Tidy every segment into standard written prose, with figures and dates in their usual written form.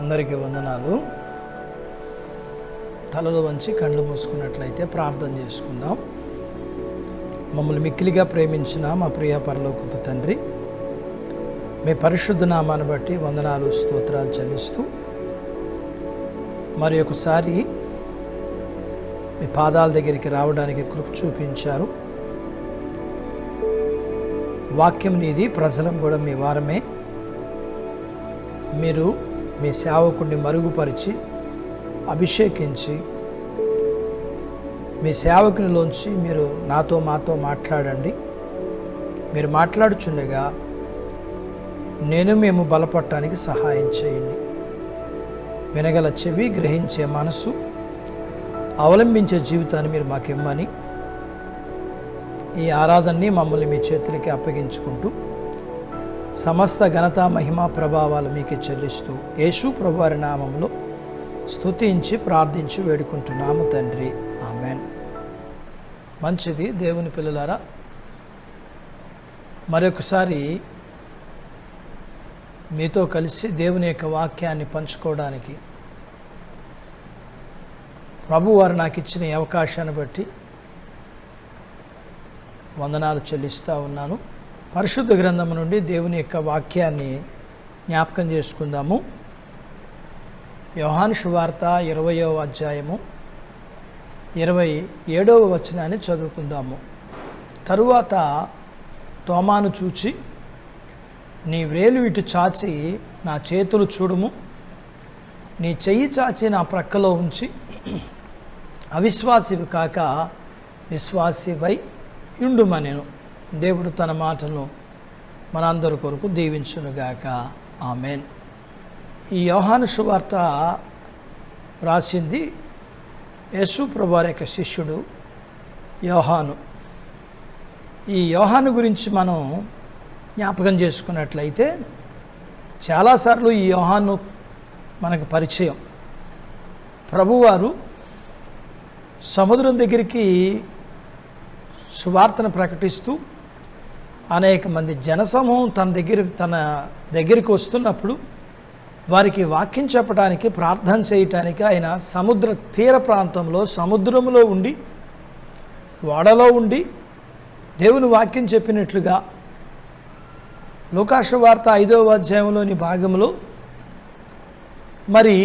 అందరికీ వందనాలు. తలలు వంచి కళ్ళు మూసుకున్నట్లయితే ప్రార్థన చేసుకుందాం. మమ్మల్ని మిక్కిలిగా ప్రేమించిన మా ప్రియ పరలోకపు తండ్రి, మీ పరిశుద్ధ నామాన్ని బట్టి వందనాలు, స్తోత్రాలు చెల్లిస్తూ మరి ఒకసారి మీ పాదాల దగ్గరికి రావడానికి కృప చూపించారు. వాక్యం నీది, ప్రజలం కూడా మీ వారమే. మీరు మీ సేవకుడిని మరుగుపరిచి అభిషేకించి మీ సేవకునిలోంచి మీరు మాతో మాట్లాడండి. మీరు మాట్లాడుచుండగా మేము బలపడటానికి సహాయం చేయండి. వినగల చెవి, గ్రహించే మనసు, అవలంబించే జీవితాన్ని మీరు మాకు ఇమ్మని ఈ ఆరాధనని మమ్మల్ని మీ చేతులకి అప్పగించుకుంటూ సమస్త ఘనత, మహిమ, ప్రభావాలు మీకే చెల్లిస్తూ యేసు ప్రభువారి నామంలో స్తుతించి ప్రార్థించి వేడుకుంటున్నాము తండ్రి, ఆమెన్. మంచిది దేవుని పిల్లలారా, మరొకసారి మీతో కలిసి దేవుని యొక్క వాక్యాన్ని పంచుకోవడానికి ప్రభువారు నాకు ఇచ్చిన ఈ అవకాశాన్ని బట్టి వందనాలు చెల్లిస్తూ ఉన్నాను. పరిశుద్ధ గ్రంథము నుండి దేవుని యొక్క వాక్యాన్ని జ్ఞాపకం చేసుకుందాము. యోహాను సువార్త 20వ అధ్యాయము 27వ వచనాన్ని చదువుకుందాము. తరువాత తోమాను చూచి, నీ వ్రేలు ఇటు చాచి నా చేతులు చూడుము, నీ చెయ్యి చాచి నా ప్రక్కలో ఉంచి అవిశ్వాసివి కాక విశ్వాసివై ఉండుమనెను. దేవుడు తన మాటను మనందరి కొరకు దీవించునుగాక, ఆమెన్. ఈ యోహాను సువార్త రాసింది యేసు ప్రభువారి యొక్క శిష్యుడు యోహాను. ఈ యోహాను గురించి మనం జ్ఞాపకం చేసుకున్నట్లయితే చాలాసార్లు ఈ యోహాను మనకు పరిచయం. ప్రభువారు సముద్రం దగ్గరికి సువార్తను ప్రకటిస్తూ అనేక మంది జనసమూహం తన దగ్గరికి వస్తున్నప్పుడు వారికి వాక్యం చెప్పడానికి, ప్రార్థన చేయటానికి ఆయన సముద్ర తీర ప్రాంతంలో, సముద్రంలో ఉండి, ఓడలో ఉండి దేవుని వాక్యం చెప్పినట్లుగా లూకా సువార్త 5వ అధ్యాయంలోని భాగంలో మరి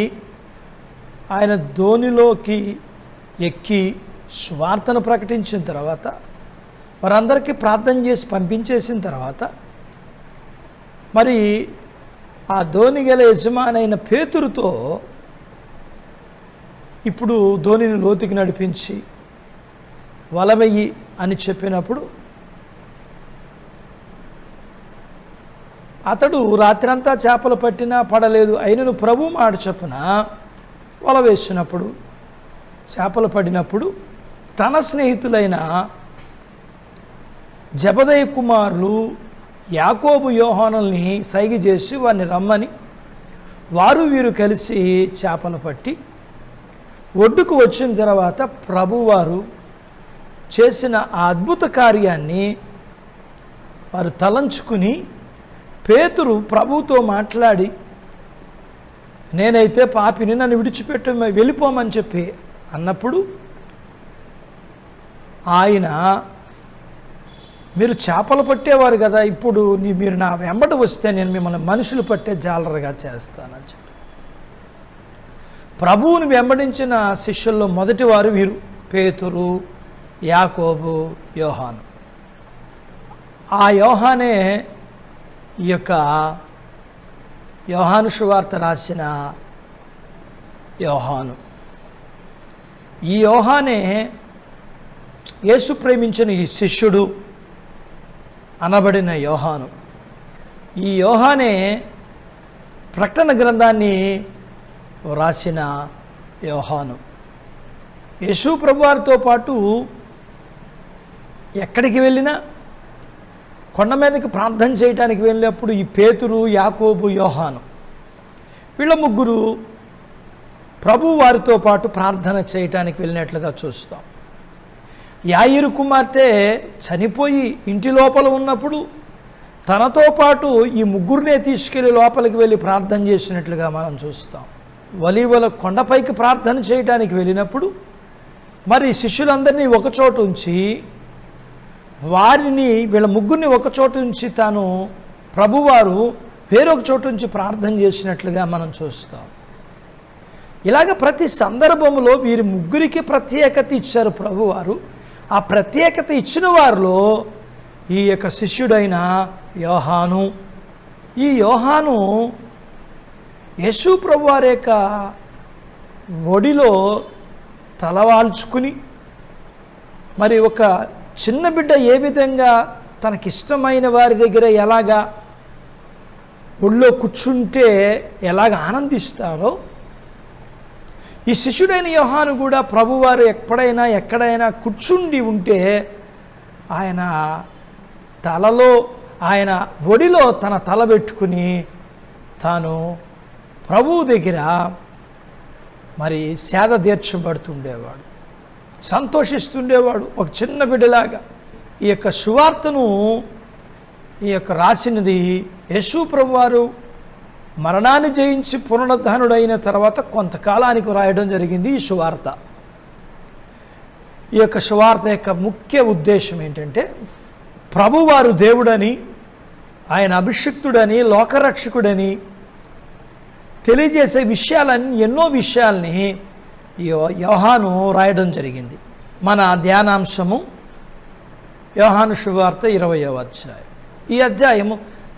ఆయన ధోనిలోకి ఎక్కి సువార్తను ప్రకటించిన తర్వాత వారందరికీ ప్రార్థన చేసి పంపించేసిన తర్వాత మరి ఆ ధోని గల యజమానైన పేతురుతో ఇప్పుడు ధోనిని లోతుకి నడిపించి వలవెయ్యి అని చెప్పినప్పుడు అతడు రాత్రంతా చేపలు పట్టినా పడలేదు, అయినను ప్రభు మాట చొప్పున వల వేసినప్పుడు, చేపలు పడినప్పుడు తన స్నేహితులైన జబదయి కుమారులు యాకోబు, యోహానుల్ని సైగ చేసి వారిని రమ్మని వీరు కలిసి చేపలు పట్టి ఒడ్డుకు వచ్చిన తర్వాత ప్రభువారు చేసిన ఆ అద్భుత కార్యాన్ని వారు తలంచుకుని, పేతురు ప్రభువుతో మాట్లాడి, నేనైతే పాపిని, నన్ను విడిచిపెట్టి వెళ్ళిపోమని చెప్పి అన్నప్పుడు ఆయన, మీరు చేపలు పట్టేవారు కదా, ఇప్పుడు మీరు నా వెంబడి వస్తే నేను మిమ్మల్ని మనుషులు పట్టే జాలరుగా చేస్తానని చెప్పి ప్రభువుని వెంబడించిన శిష్యుల్లో మొదటి వారు వీరు, పేతురు, యాకోబు, యోహాను. ఆ యోహానే ఈ యొక్క యోహాను సువార్త రాసిన యోహాను. ఈ యోహానే యేసు ప్రేమించిన ఈ శిష్యుడు అనబడిన యోహాను. ఈ యోహానే ప్రకటన గ్రంథాన్ని రాసిన యోహాను. యేసు ప్రభువారితో పాటు ఎక్కడికి వెళ్ళినా, కొండ మీదకి ప్రార్థన చేయడానికి వెళ్ళినప్పుడు ఈ పేతురు, యాకోబు, యోహాను వీళ్ళ ముగ్గురు ప్రభు వారితో పాటు ప్రార్థన చేయటానికి వెళ్ళినట్లుగా చూస్తాం. యాయిరు కుమార్తె చనిపోయి ఇంటి లోపల ఉన్నప్పుడు తనతో పాటు ఈ ముగ్గురినే తీసుకెళ్లి లోపలికి వెళ్ళి ప్రార్థన చేసినట్లుగా మనం చూస్తాం. ఒలీవల కొండపైకి ప్రార్థన చేయడానికి వెళ్ళినప్పుడు మరి శిష్యులందరినీ ఒకచోట ఉంచి వీళ్ళ ముగ్గురిని ఒకచోట ఉంచి తాను ప్రభువారు వేరొక చోటు నుంచి ప్రార్థన చేసినట్లుగా మనం చూస్తాం. ఇలాగ ప్రతి సందర్భంలో వీరి ముగ్గురికి ప్రత్యేకత ఇచ్చారు ప్రభువారు. ఆ ప్రత్యేకత ఇచ్చిన వారిలో ఈ యొక్క శిష్యుడైన యోహాను, ఈ యోహాను యేసు ప్రభువారి యొక్క ఒడిలో తలవాల్చుకుని మరి ఒక చిన్న బిడ్డ ఏ విధంగా తనకిష్టమైన వారి దగ్గర ఎలాగా ఒళ్ళో కూర్చుంటే ఎలాగ ఆనందిస్తారో, ఈ శిష్యుడైన యోహాను కూడా ప్రభువారు ఎక్కడైనా కూర్చుండి ఉంటే ఆయన ఒడిలో తన తల పెట్టుకుని తాను ప్రభువు దగ్గర మరి సేద తీర్చబడుతుండేవాడు, సంతోషిస్తుండేవాడు ఒక చిన్న బిడ్డలాగా. ఈ యొక్క సువార్తను రాసినది యేసు ప్రభువారు మరణాన్ని జయించి పునరుద్ధానుడైన తర్వాత కొంతకాలానికి రాయడం జరిగింది ఈ సువార్త. ఈ యొక్క సువార్త యొక్క ముఖ్య ఉద్దేశం ఏంటంటే, ప్రభువారు దేవుడని, ఆయన అభిషిక్తుడని, లోకరక్షకుడని తెలియజేసే ఎన్నో విషయాల్ని యోహాను రాయడం జరిగింది. మన ధ్యానాంశము యోహాను సువార్త 20వ అధ్యాయం. ఈ అధ్యాయము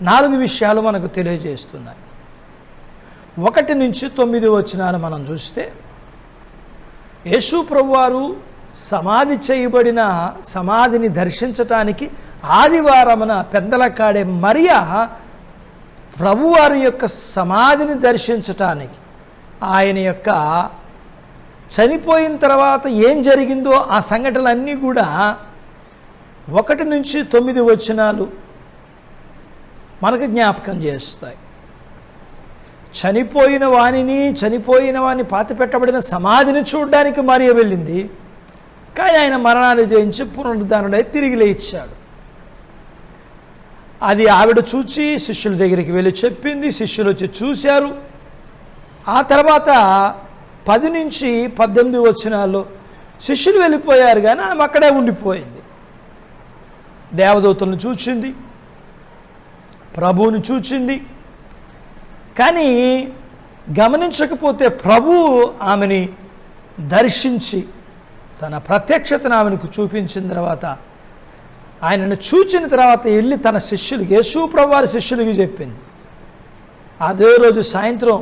4 విషయాలు మనకు తెలియజేస్తున్నాయి. 1 నుంచి 9 వచనాలు మనం చూస్తే, యేసు ప్రభువారు సమాధి చేయబడిన సమాధిని దర్శించటానికి ఆదివారమున పెద్దలకాడే మరియా ప్రభువారి యొక్క సమాధిని దర్శించటానికి, ఆయన యొక్క చనిపోయిన తర్వాత ఏం జరిగిందో ఆ సంఘటనలన్నీ కూడా 1 నుంచి 9 వచనాలు మనకు జ్ఞాపకం చేస్తాయి. చనిపోయిన వాణ్ణి పాతిపెట్టబడిన సమాధిని చూడడానికి మరియ వెళ్ళింది. కానీ ఆయన మరణాన్ని జయించి పునరుద్ధానుడై తిరిగి లేచాడు. అది ఆవిడ చూచి శిష్యుల దగ్గరికి వెళ్ళి చెప్పింది. శిష్యులు వచ్చి చూశారు. ఆ తర్వాత 10 నుంచి 18 వచనాల్లో శిష్యులు వెళ్ళిపోయారు, కానీ ఆమె అక్కడే ఉండిపోయింది. దేవదూతలను చూచింది, ప్రభువుని చూచింది, కానీ గమనించకపోతే ప్రభువు ఆమెని దర్శించి తన ప్రత్యక్షతను ఆమెకు చూపించిన తర్వాత, ఆయనను చూచిన తర్వాత వెళ్ళి తన శిష్యులకి, యేసు ప్రభువారి శిష్యులకి చెప్పింది. అదే రోజు సాయంత్రం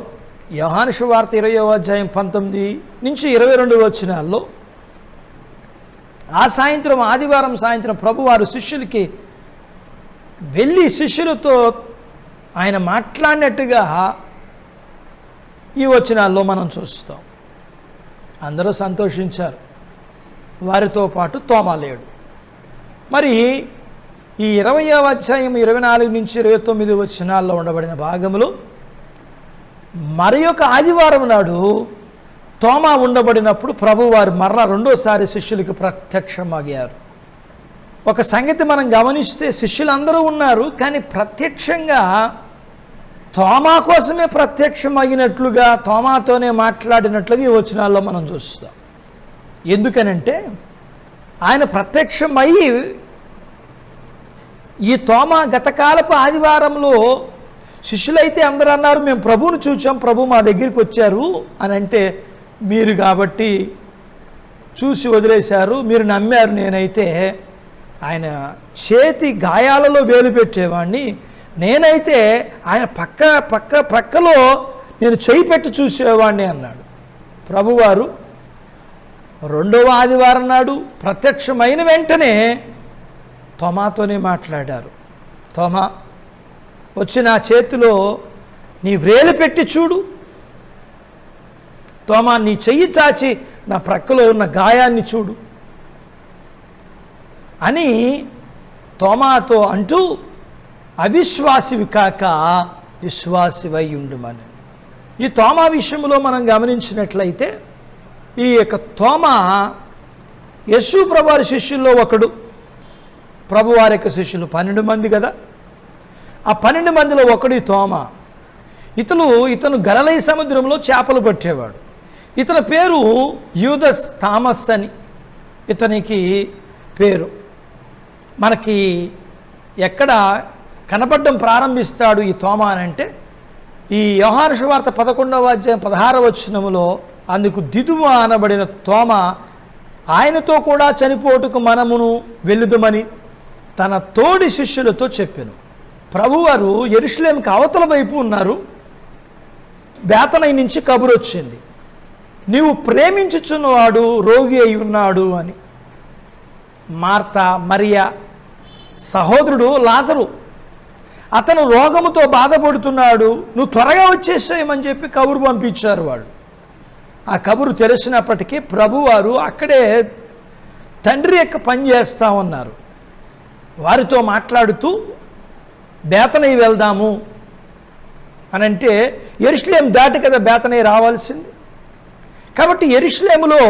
యోహాను సువార్త 20వ అధ్యాయం 19 నుంచి 22 వచనాల్లో, ఆ సాయంత్రం ఆదివారం సాయంత్రం ప్రభువారు శిష్యులకి వెళ్ళి శిష్యులతో ఆయన మాట్లాడినట్టుగా ఈ వచనాల్లో మనం చూస్తాం. అందరూ సంతోషించారు. వారితో పాటు తోమా లేడు. మరి ఈ 20వ అధ్యాయం 24 నుంచి 29 వచనాల్లో ఉండబడిన భాగంలో మరి యొక్క ఆదివారం నాడు తోమా ఉండబడినప్పుడు ప్రభువారు మరలా రెండోసారి శిష్యులకు ప్రత్యక్షమయ్యారు. ఒక సంగతి మనం గమనిస్తే, శిష్యులందరూ ఉన్నారు, కానీ ప్రత్యక్షంగా తోమా కోసమే ప్రత్యక్షమగినట్లుగా, తోమాతోనే మాట్లాడినట్లుగా ఈ వచనాల్లో మనం చూస్తాం. ఎందుకనంటే ఆయన ప్రత్యక్షమయ్యి, ఈ తోమా గతకాలపు ఆదివారంలో శిష్యులైతే అందరూ అన్నారు, మేము ప్రభువును చూచాం, ప్రభు మా దగ్గరికి వచ్చారు అని అంటే, మీరు కాబట్టి చూసి వదిలేశారు, మీరు నమ్మారు. నేనైతే ఆయన చేతి గాయాలలో వేలు పెట్టేవాడిని, నేనైతే ఆయన ప్రక్కలో నేను చేయి పెట్టి చూసేవాడిని అన్నాడు. ప్రభువారు రెండవ ఆదివారం నాడు ప్రత్యక్షమైన వెంటనే తోమాతోనే మాట్లాడారు. తోమా, వచ్చి నా చేతిలో నీ వ్రేలు పెట్టి చూడు, తోమా నీ చెయ్యి చాచి నా ప్రక్కలో ఉన్న గాయాన్ని చూడు అని తోమాతో అంటూ, అవిశ్వాసివి కాక విశ్వాసివై ఉండుమని. ఈ తోమా విషయంలో మనం గమనించినట్లయితే, ఈ యొక్క తోమా యేసు ప్రభువారి శిష్యుల్లో ఒకడు. ప్రభువారి యొక్క శిష్యులు 12 మంది కదా. ఆ 12 మందిలో ఒకడు తోమ. ఇతను గలిలయ సముద్రంలో చేపలు పట్టేవాడు. ఇతని పేరు యూదస్ థామస్ అని ఇతనికి పేరు. మనకి ఎక్కడ కనపడడం ప్రారంభిస్తాడు ఈ తోమ అని అంటే ఈ యోహాను సువార్త 11వ అధ్యాయం 16వ వచనములో అందుకు దిదుమ అనబడిన తోమ ఆయనతో కూడా చనిపోటుకు మనమును వెళ్ళుదమని తన తోడి శిష్యులతో చెప్పెను. ప్రభువారు యెరూషలేముకి అవతల వైపు ఉన్నారు. బేతనయి నుంచి కబురు వచ్చింది, నీవు ప్రేమించుచున్నవాడు రోగి అయి ఉన్నాడు అని. మార్తా మరియా సహోదరుడు లాజరు అతను రోగముతో బాధపడుతున్నాడు, నువ్వు త్వరగా వచ్చేసేయమని చెప్పి కబురు పంపించారు వాళ్ళు. ఆ కబురు తెలిసినప్పటికీ ప్రభువారు అక్కడే తండ్రి యొక్క పని చేస్తూ ఉన్నారు. వారితో మాట్లాడుతూ బేతనయి వెళ్దాము అని అంటే యెరూషలేము దాటి కదా బేతనయి రావాల్సింది. కాబట్టి యెరూషలేములో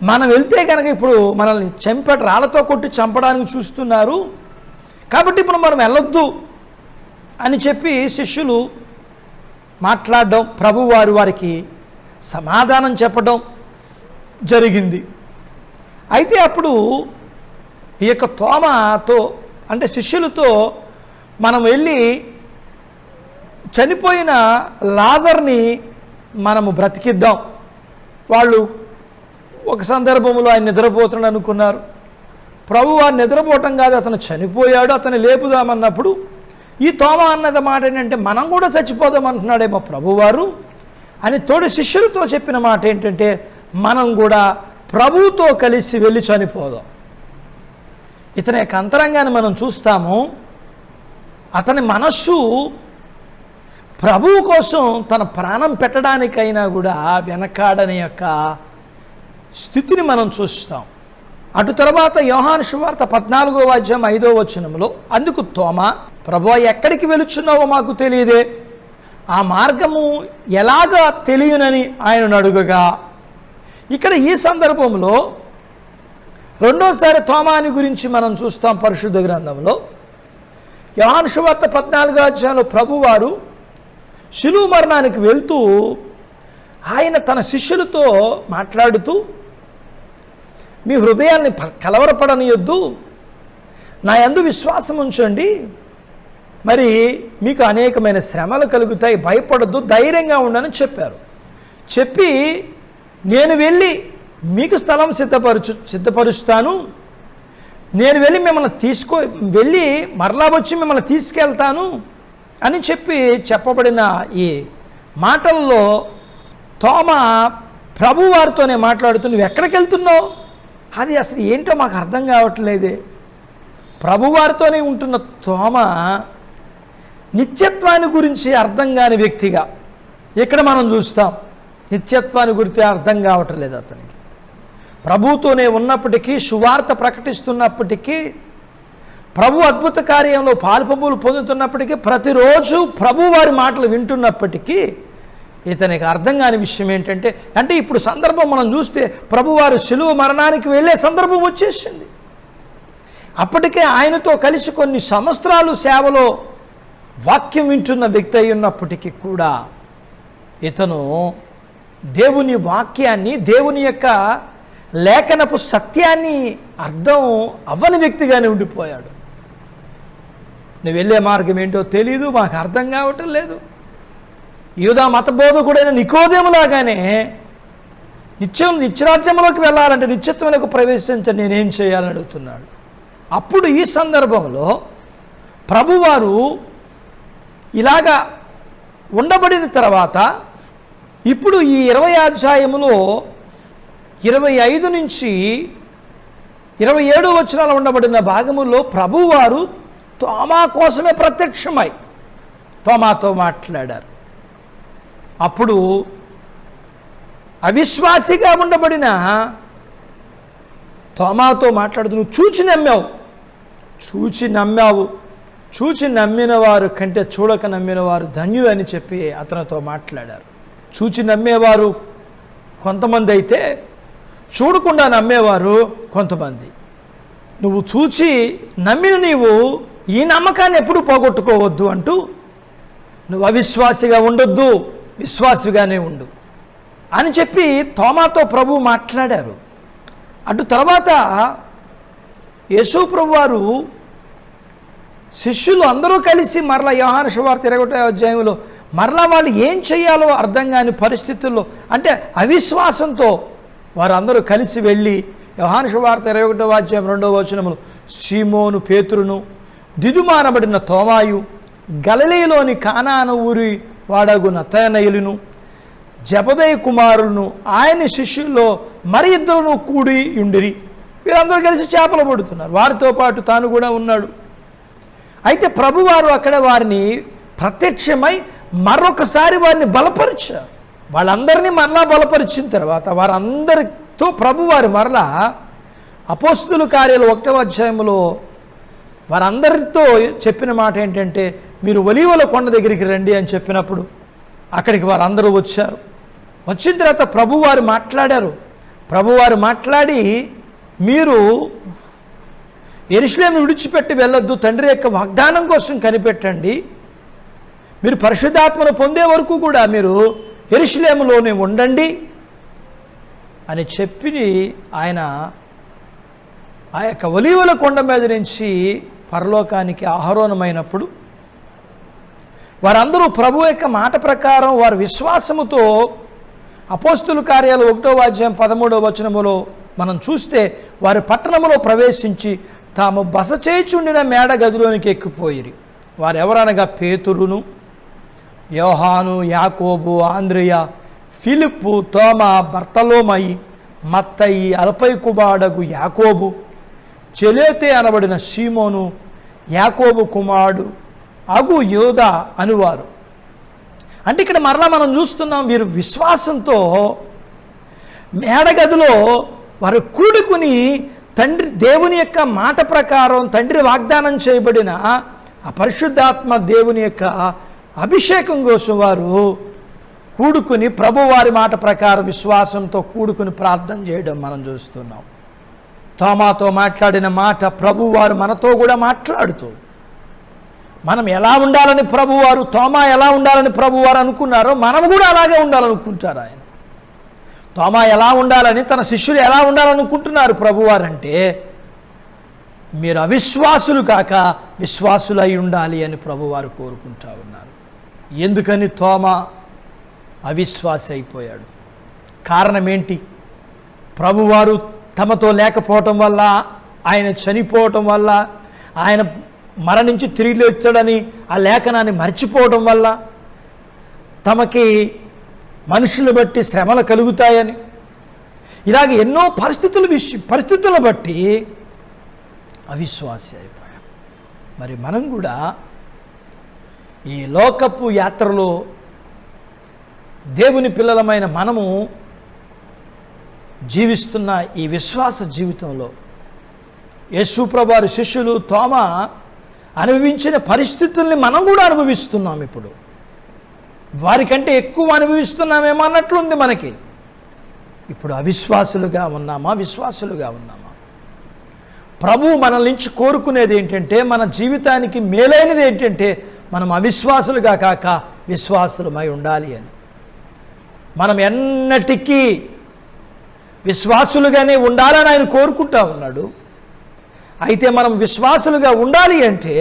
మనం వెళ్తే కనుక ఇప్పుడు మనల్ని రాళ్లతో కొట్టి చంపడానికి చూస్తున్నారు, కాబట్టి ఇప్పుడు మనం వెళ్ళొద్దు అని చెప్పి శిష్యులు మాట్లాడడం, ప్రభువారు వారికి సమాధానం చెప్పడం జరిగింది. అయితే అప్పుడు ఈ యొక్క తోమతో అంటే శిష్యులతో మనం వెళ్ళి చనిపోయిన లాజర్ని మనము బ్రతికిద్దాం. వాళ్ళు ఒక సందర్భంలో ఆయన నిద్రపోతున్నాడు అనుకున్నారు. ప్రభు వారు నిద్రపోవటం కాదు, అతను చనిపోయాడు, అతను లేపుదామన్నప్పుడు ఈ తోమ అన్నది మాట ఏంటంటే మనం కూడా చచ్చిపోదాం అంటున్నాడేమో ప్రభువారు అని తోడు శిష్యులతో చెప్పిన మాట ఏంటంటే మనం కూడా ప్రభువుతో కలిసి వెళ్ళి చనిపోదాం. ఇతని యొక్క అంతరంగాన్ని మనం చూస్తాము. అతని మనస్సు ప్రభువు కోసం తన ప్రాణం పెట్టడానికైనా కూడా వెనకాడని యొక్క స్థితిని మనం చూస్తాం. అటు తర్వాత యోహాను సువార్త 14వ అధ్యాయం 5వ వచనంలో అందుకు తోమ, ప్రభువా ఎక్కడికి వెళుచున్నావో మాకు తెలియదే, ఆ మార్గము ఎలాగా తెలియనని ఆయనను అడుగగా, ఇక్కడ ఈ సందర్భంలో రెండోసారి తోమాని గురించి మనం చూస్తాం పరిశుద్ధ గ్రంథంలో. యోహాను సువార్త 14వ అధ్యాయంలో ప్రభువారు శిలువ మరణానికి వెళ్తూ ఆయన తన శిష్యులతో మాట్లాడుతూ మీ హృదయాన్ని కలవరపడనియొద్దు, నా యందు విశ్వాసం ఉంచండి, మరి మీకు అనేకమైన శ్రమలు కలుగుతాయి, భయపడద్దు, ధైర్యంగా ఉండని చెప్పారు. చెప్పి నేను వెళ్ళి మీకు స్థలం సిద్ధపరుస్తాను, నేను వెళ్ళి మిమ్మల్ని వెళ్ళి మరలా వచ్చి మిమ్మల్ని తీసుకెళ్తాను అని చెప్పి చెప్పబడిన ఈ మాటల్లో తోమ ప్రభువారితోనే మాట్లాడుతూ నువ్వు ఎక్కడికి వెళ్తున్నావు, అది అసలు ఏంటో మాకు అర్థం కావట్లేదే. ప్రభువారితోనే ఉంటున్న తోమ నిత్యత్వాన్ని గురించి అర్థం కాని వ్యక్తిగా ఇక్కడ మనం చూస్తాం. నిత్యత్వాన్ని గురించి అర్థం కావట్లేదు అతనికి. ప్రభువుతోనే ఉన్నప్పటికీ, సువార్త ప్రకటిస్తున్నప్పటికీ, ప్రభు అద్భుత కార్యంలో పాలుపంపులు పొందుతున్నప్పటికీ, ప్రతిరోజు ప్రభు వారి మాటలు వింటున్నప్పటికీ ఇతనికి అర్థం కాని విషయం ఏంటంటే, అంటే ఇప్పుడు సందర్భం మనం చూస్తే ప్రభువారు శిలువ మరణానికి వెళ్ళే సందర్భం వచ్చేసింది. అప్పటికే ఆయనతో కలిసి కొన్ని సంవత్సరాలు సేవలో వాక్యం వింటున్న వ్యక్తి అయి ఉన్నప్పటికీ కూడా ఇతను దేవుని వాక్యాన్ని, దేవుని యొక్క లేఖనపు సత్యాన్ని అర్థం అవ్వని వ్యక్తిగానే ఉండిపోయాడు. నువ్వు వెళ్ళే మార్గం ఏంటో తెలీదు, మాకు అర్థం కావటం లేదు. యూదా మతబోధకుడైన నికోదేములాగానే నిత్యరాజ్యంలోకి వెళ్ళాలంటే, నిత్యత్వంలోకి ప్రవేశించని నేనేం చేయాలని అడుగుతున్నాడు. అప్పుడు ఈ సందర్భంలో ప్రభువారు ఇలాగా ఉండబడిన తర్వాత ఇప్పుడు ఈ 20 అధ్యాయములో 25 నుంచి 27 వచనాలు ఉండబడిన భాగములో ప్రభువారు తోమా కోసమే ప్రత్యక్షమై తోమాతో మాట్లాడారు. అప్పుడు అవిశ్వాసిగా ఉండబడిన తోమాతో మాట్లాడుతూ నువ్వు చూచి నమ్మిన వారు కంటే చూడక నమ్మిన వారు ధన్యులు అని చెప్పి అతనితో మాట్లాడారు. చూచి నమ్మేవారు కొంతమంది అయితే చూడకుండా నమ్మేవారు కొంతమంది. నువ్వు చూచి నమ్మిన నీవు ఈ నమ్మకాన్ని ఎప్పుడూ పోగొట్టుకోవద్దు అంటూ నువ్వు అవిశ్వాసిగా ఉండొద్దు, విశ్వాసిగానే ఉండు అని చెప్పి తోమాతో ప్రభు మాట్లాడారు. అటు తర్వాత యేసు ప్రభు వారు శిష్యులు అందరూ కలిసి మరలా యోహాను సువార్త 21వ అధ్యాయంలో మరలా వాళ్ళు ఏం చేయాలో అర్థం కాని పరిస్థితుల్లో, అంటే అవిశ్వాసంతో వారందరూ కలిసి వెళ్ళి యోహాను సువార్త 21వ అధ్యాయం 2వ వచనములో సీమోను పేతురును, దిదుమానబడిన తోమాయు, గలిలయలోని కానాను ఊరి వాడగు నతనయేలును, జబదయి కుమారులను ఆయన శిష్యుల్లో మరి ఇద్దరును కూడి ఉండిరి. వీరందరూ కలిసి చేపలు పడుతున్నారు, వారితో పాటు తాను కూడా ఉన్నాడు. అయితే ప్రభువారు అక్కడ వారిని ప్రత్యక్షమై మరొకసారి వారిని బలపరిచారు. వాళ్ళందరినీ మరలా బలపరిచిన తర్వాత వారందరితో ప్రభువారు మరలా అపోస్తుల కార్యాలు 1వ అధ్యాయంలో వారందరితో చెప్పిన మాట ఏంటంటే, మీరు ఒలీవల కొండ దగ్గరికి రండి అని చెప్పినప్పుడు అక్కడికి వారందరూ వచ్చారు. వచ్చిన తర్వాత ప్రభువారు మాట్లాడారు. ప్రభువారు మాట్లాడి, మీరు యెరూషలేమును విడిచిపెట్టి వెళ్ళొద్దు, తండ్రి యొక్క వాగ్దానం కోసం కనిపెట్టండి, మీరు పరిశుద్ధాత్మను పొందే వరకు కూడా మీరు యెరూషలేములోనే ఉండండి అని చెప్పి ఆయన ఆ యొక్క ఒలీవల కొండ మీద నుంచి పరలోకానికి ఆరోహణమైనప్పుడు వారందరూ ప్రభు యొక్క మాట ప్రకారం వారి విశ్వాసముతో అపోస్తుల కార్యాలు 1వ అధ్యాయం 13వ వచనములో మనం చూస్తే వారి పట్టణములో ప్రవేశించి తాము బస చేయుచుండిన మేడ గదిలోనికి ఎక్కిపోయిరి. వారెవరనగా పేతురును, యోహాను, యాకోబు, ఆంద్రియ, ఫిలిప్పు, తోమా, బర్తలోమయి, మత్తయి, అల్పై కుమారుడగు యాకోబు, చెలేతే అనబడిన సీమోను, యాకోబు కుమారుడు అగు యోదా అనువారు. అంటే ఇక్కడ మరలా మనం చూస్తున్నాం, వీరు విశ్వాసంతో మేడగదిలో వారు కూడుకుని తండ్రి దేవుని యొక్క మాట ప్రకారం తండ్రి వాగ్దానం చేయబడిన ఆ పరిశుద్ధాత్మ దేవుని యొక్క అభిషేకం కోసం వారు కూడుకుని ప్రభువారి మాట ప్రకారం విశ్వాసంతో కూడుకుని ప్రార్థన చేయడం మనం చూస్తున్నాం. తోమాతో మాట్లాడిన మాట ప్రభువారు మనతో కూడా మాట్లాడుతూ, మనం ఎలా ఉండాలని ప్రభువారు, తోమా ఎలా ఉండాలని ప్రభువారు అనుకున్నారో మనం కూడా అలాగే ఉండాలనుకుంటారు. ఆయన తోమా ఎలా ఉండాలని, తన శిష్యులు ఎలా ఉండాలనుకుంటున్నారు ప్రభువారు అంటే, మీరు అవిశ్వాసులు కాక విశ్వాసులై ఉండాలి అని ప్రభువారు కోరుకుంటా ఉన్నారు. ఎందుకని తోమా అవిశ్వాసి అయిపోయాడు? కారణం ఏంటి? ప్రభువారు తమతో లేకపోవటం వల్ల, ఆయన చనిపోవటం వల్ల, ఆయన మరణించి తిరిగి లేచాడని ఆ లేఖనాన్ని మర్చిపోవడం వల్ల, తమకి మనుషులు బట్టి శ్రమలు కలుగుతాయని, ఇలాగ ఎన్నో పరిస్థితులను బట్టి అవిశ్వాసి అయిపోయాం. మరి మనం కూడా ఈ లోకపు యాత్రలో దేవుని పిల్లలమైన మనము జీవిస్తున్న ఈ విశ్వాస జీవితంలో యేసుప్రభువారి శిష్యులు తోమా అనుభవించిన పరిస్థితుల్ని మనం కూడా అనుభవిస్తున్నాం. ఇప్పుడు వారికంటే ఎక్కువ అనుభవిస్తున్నామేమో అన్నట్లుంది మనకి. ఇప్పుడు అవిశ్వాసులుగా ఉన్నామా, విశ్వాసులుగా ఉన్నామా? ప్రభువు మనల్ని నుంచి కోరుకునేది ఏంటంటే, మన జీవితానికి మేలైనది ఏంటంటే, మనం అవిశ్వాసులుగా కాక విశ్వాసులమై ఉండాలి అని. మనం ఎన్నటికీ విశ్వాసులుగానే ఉండాలని ఆయన కోరుకుంటా ఉన్నాడు. అయితే మనం విశ్వాసులుగా ఉండాలి అంటే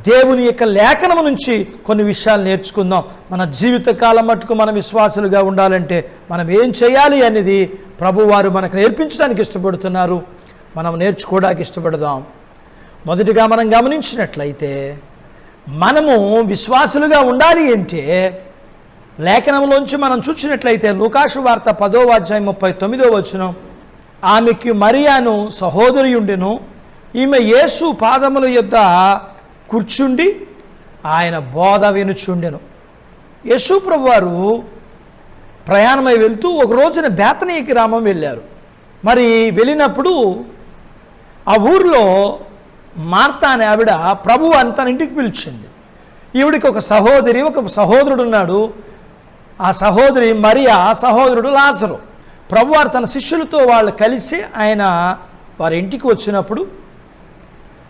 దేవుని యొక్క లేఖనము నుంచి కొన్ని విషయాలు నేర్చుకుందాం. మన జీవితకాలం మట్టుకు మనం విశ్వాసులుగా ఉండాలంటే మనం ఏం చేయాలి అనేది ప్రభువారు మనకు నేర్పించడానికి ఇష్టపడుతున్నారు. మనం నేర్చుకోవడానికి ఇష్టపడదాం. మొదటిగా మనం గమనించినట్లయితే, మనము విశ్వాసులుగా ఉండాలి అంటే లేఖనంలోంచి మనం చూసినట్లయితే లూకాసు వార్త 10వ అధ్యాయం 39వ వచనం, ఆమెకి మరియాను సహోదరి ఉండెను. ఈమె యేసు పాదముల యొద్ద కూర్చుండి ఆయన బోధ వినుచుండెను. యేసు ప్రభువారు ప్రయాణమై వెళ్తూ ఒక రోజున బేతనీయ గ్రామం వెళ్ళారు. మరి వెళ్ళినప్పుడు ఆ ఊరిలో మార్తా అనే ఆవిడ ప్రభువు తన ఇంటికి పిలిచింది. ఈవిడికి ఒక సహోదరి, ఒక సహోదరుడు ఉన్నాడు. ఆ సహోదరి మరియా, సహోదరుడు లాజరు. ప్రభువారు తన శిష్యులతో వాళ్ళు కలిసి ఆయన వారి ఇంటికి వచ్చినప్పుడు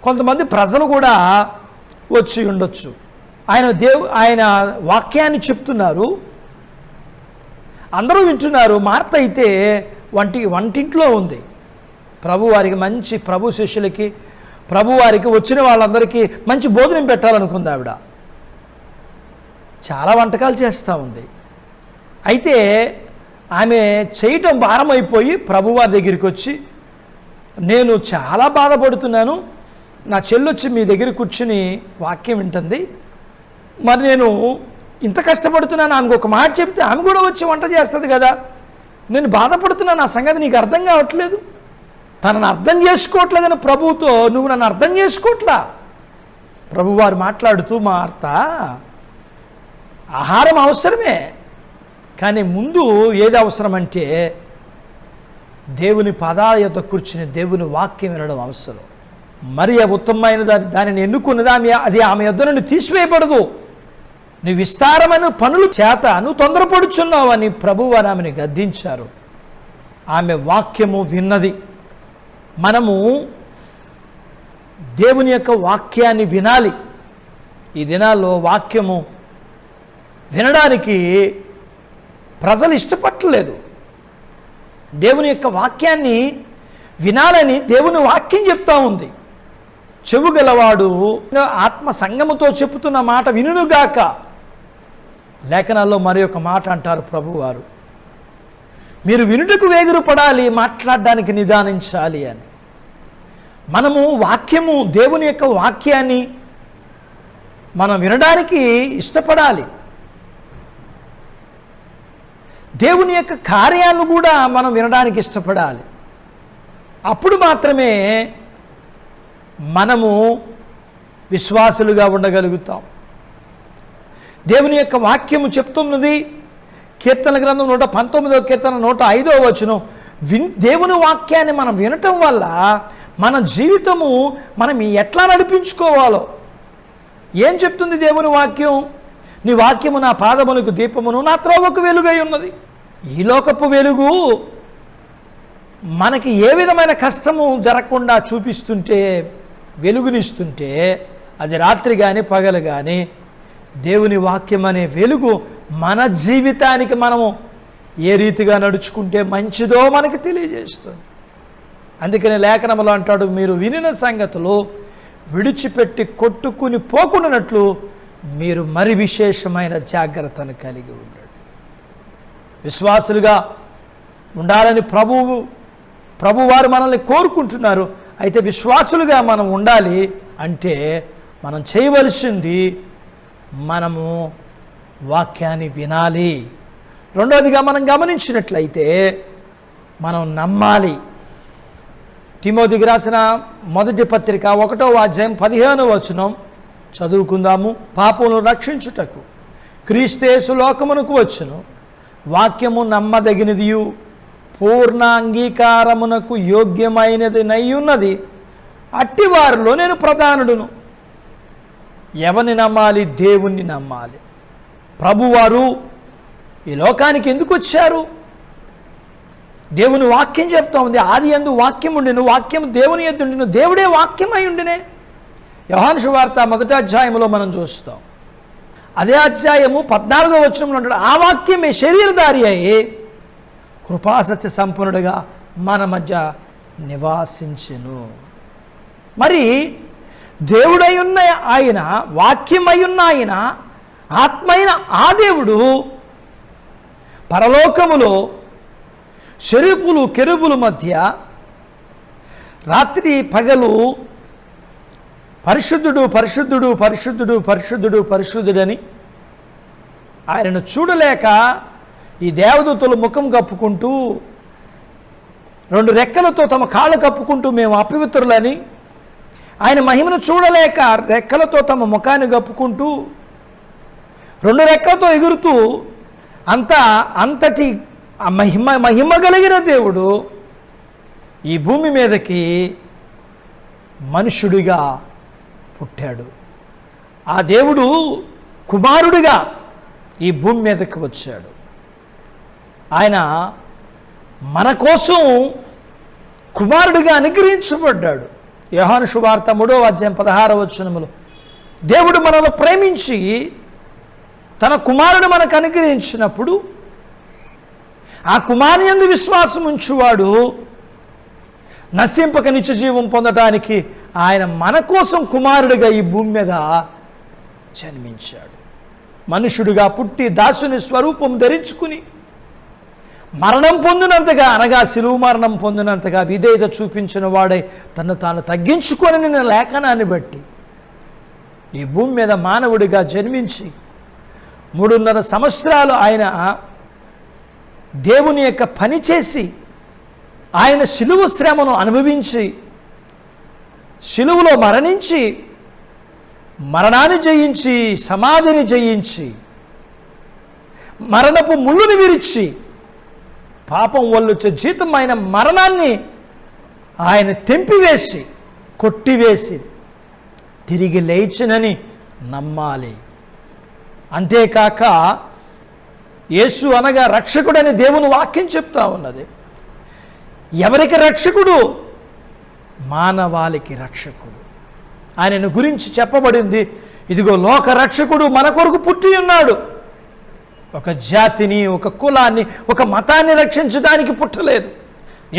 కొంతమంది ప్రజలు కూడా వచ్చి ఉండొచ్చు. ఆయన వాక్యాన్ని చెప్తున్నారు, అందరూ వింటున్నారు. మార్త అయితే వంటింట్లో ఉంది. ప్రభువారికి మంచి ప్రభు శిష్యులకి, ప్రభువారికి వచ్చిన వాళ్ళందరికీ మంచి భోజనం పెట్టాలనుకుంది ఆవిడ. చాలా వంటకాలు చేస్తూ ఉంది. అయితే ఆమె చేయటం భారమైపోయి ప్రభువారి దగ్గరికి వచ్చి, నేను చాలా బాధపడుతున్నాను, నా చెల్లొచ్చి మీ దగ్గర కూర్చుని వాక్యం వింటుంది, మరి నేను ఇంత కష్టపడుతున్నాను, ఆమెకు ఒక మాట చెప్తే ఆమె కూడా వచ్చి వంట చేస్తుంది కదా, నేను బాధపడుతున్నాను, ఆ సంగతి నీకు అర్థం కావట్లేదు, తనను అర్థం చేసుకోవట్లేదని ప్రభువుతో నువ్వు నన్ను అర్థం చేసుకోవట్లా. ప్రభువారు మాట్లాడుతూ, మార్త, ఆహారం అవసరమే, కానీ ముందు ఏది అవసరం అంటే దేవుని పాదాల యొద్ద కూర్చుని దేవుని వాక్యం వినడం అవసరం. మరి ఉత్తమమైన దానిని ఎన్నుకున్నది అది ఆమె యొద్ద నుండి తీసివేయబడదు. నువ్వు విస్తారమైన పనుల చేత నువ్వు తొందరపడుచున్నావు అని ప్రభువారు ఆమెను గద్దించారు. ఆమె వాక్యము విన్నది. మనము దేవుని యొక్క వాక్యాన్ని వినాలి. ఈ దినాల్లో వాక్యము వినడానికి ప్రజలు ఇష్టపడలేదు. దేవుని యొక్క వాక్యాన్ని వినాలని దేవుని వాక్యం చెప్తా ఉంది. చెవు గలవాడు ఆత్మ సంగముతో చెప్పుతున్న మాట వినుగాక. లేఖనాల్లో మరి ఒక మాట అంటారు ప్రభువారు, మీరు వినుటకు వేగురు పడాలి, మాట్లాడడానికి నిదానించాలి అని. మనము వాక్యము, దేవుని యొక్క వాక్యాన్ని మనం వినడానికి ఇష్టపడాలి. దేవుని యొక్క కార్యాలను కూడా మనం వినడానికి ఇష్టపడాలి. అప్పుడు మాత్రమే మనము విశ్వాసులుగా ఉండగలుగుతాం. దేవుని యొక్క వాక్యము చెప్తున్నది, కీర్తన గ్రంథం 119వ కీర్తన 105వ వచనం, దేవుని వాక్యాన్ని మనం వినటం వల్ల మన జీవితము మనం ఎట్లా నడిపించుకోవాలో ఏం చెప్తుంది దేవుని వాక్యం? నీ వాక్యము నా పాదములకు దీపమును, నా త్రోవకు వెలుగై ఉన్నది. ఈ లోకపు వెలుగు మనకి ఏ విధమైన కష్టము జరగకుండా చూపిస్తుంటే, వెలుగునిస్తుంటే, అది రాత్రి కానీ పగలు కానీ దేవుని వాక్యం అనే వెలుగు మన జీవితానికి మనము ఏ రీతిగా నడుచుకుంటే మంచిదో మనకి తెలియజేస్తుంది. అందుకని లేఖనములో అంటాడు, మీరు వినిన సంగతులు విడిచిపెట్టి కొట్టుకుని పోకుండానట్లు మీరు మరి విశేషమైన జాగ్రత్తను కలిగి ఉండండి. విశ్వాసులుగా ఉండాలని ప్రభువారు మనల్ని కోరుకుంటున్నారు. అయితే విశ్వాసులుగా మనం ఉండాలి అంటే మనం చేయవలసింది మనము వాక్యాన్ని వినాలి. రెండవదిగా మనం గమనించినట్లయితే మనం నమ్మాలి. తిమోతికి రాసిన మొదటి పత్రిక 1వ అధ్యాయం 15వ వచనం చదువుకుందాము. పాపమును రక్షించుటకు క్రీస్తు లోకమునకు వచ్చును, వాక్యము నమ్మదగినదియు పూర్ణ అంగీకారమునకు యోగ్యమైనది నయ్యున్నది, అట్టి వారిలో నేను ప్రధానుడును. ఎవరిని నమ్మాలి? దేవుణ్ణి నమ్మాలి. ప్రభువారు ఈ లోకానికి ఎందుకు వచ్చారు? దేవుని వాక్యం చెప్తా ఉంది, ఆది యందు వాక్యం ఉండిను, వాక్యం దేవుని యందు ఉండిను, దేవుడే వాక్యం అయి ఉండినే. యోహాను సువార్త 1వ అధ్యాయంలో మనం చూస్తాం. అదే అధ్యాయము 14వ వచనంలో ఉంటాడు, ఆ వాక్యమే శరీరధారి అయి కృపాసత్య సంపన్నుడుగా మన మధ్య నివాసించెను. మరి దేవుడై ఉన్న ఆయన, వాక్యమై ఉన్న ఆయన, ఆత్మైన ఆ దేవుడు పరలోకములో శరీపులు కెరూబుల మధ్య రాత్రి పగలు పరిశుద్ధుడు పరిశుద్ధుడు పరిశుద్ధుడు పరిశుద్ధుడు పరిశుద్ధుడని ఆయనను చూడలేక ఈ దేవదూతలు ముఖం కప్పుకుంటూ 2 రెక్కలతో తమ కాళ్ళు కప్పుకుంటూ మేము అపవిత్రులని, ఆయన మహిమను చూడలేక రెక్కలతో తమ ముఖాన్ని కప్పుకుంటూ 2 రెక్కలతో ఎగురుతూ అంతటి ఆ మహిమ కలిగిన దేవుడు ఈ భూమి మీదకి మనుష్యుడిగా పుట్టాడు. ఆ దేవుడు కుమారుడిగా ఈ భూమి మీదకి వచ్చాడు. ఆయన మన కోసం కుమారుడిగా అనుగ్రహించబడ్డాడు. యోహాను సువార్త 3వ అధ్యాయం 16వ వచనములో దేవుడు మనల్ని ప్రేమించి తన కుమారుడు మనకు అనుగ్రహించినప్పుడు ఆ కుమారుని యందు విశ్వాసం ఉంచువాడు నశింపక నిత్య జీవం పొందడానికి ఆయన మన కోసం కుమారుడిగా ఈ భూమి మీద జన్మించాడు. మనుషుడిగా పుట్టి దాసుని స్వరూపం ధరించుకుని మరణం పొందినంతగా, అనగా శిలువ మరణం పొందినంతగా విధేయత చూపించిన వాడై తను తాను తగ్గించుకొని నిన్న లేఖనాన్ని బట్టి ఈ భూమి మీద మానవుడిగా జన్మించి 3.5 సంవత్సరాలు ఆయన దేవుని యొక్క పని చేసి ఆయన శిలువ శ్రమను అనుభవించి శిలువలో మరణించి మరణాన్ని జయించి సమాధిని జయించి మరణపు ముళ్ళుని విరిచి పాపం వల్ల జీతం అయిన మరణాన్ని ఆయన తెంపివేసి కొట్టివేసి తిరిగి లేచినని నమ్మాలి. అంతేకాక యేసు అనగా రక్షకుడని దేవుని వాక్యం చెప్తా ఉన్నది. ఎవరికి రక్షకుడు? మానవాళికి రక్షకుడు. ఆయనను గురించి చెప్పబడింది, ఇదిగో లోక రక్షకుడు మన కొరకు పుట్టి ఉన్నాడు. ఒక జాతిని, ఒక కులాన్ని, ఒక మతాన్ని రక్షించడానికి పుట్టలేదు.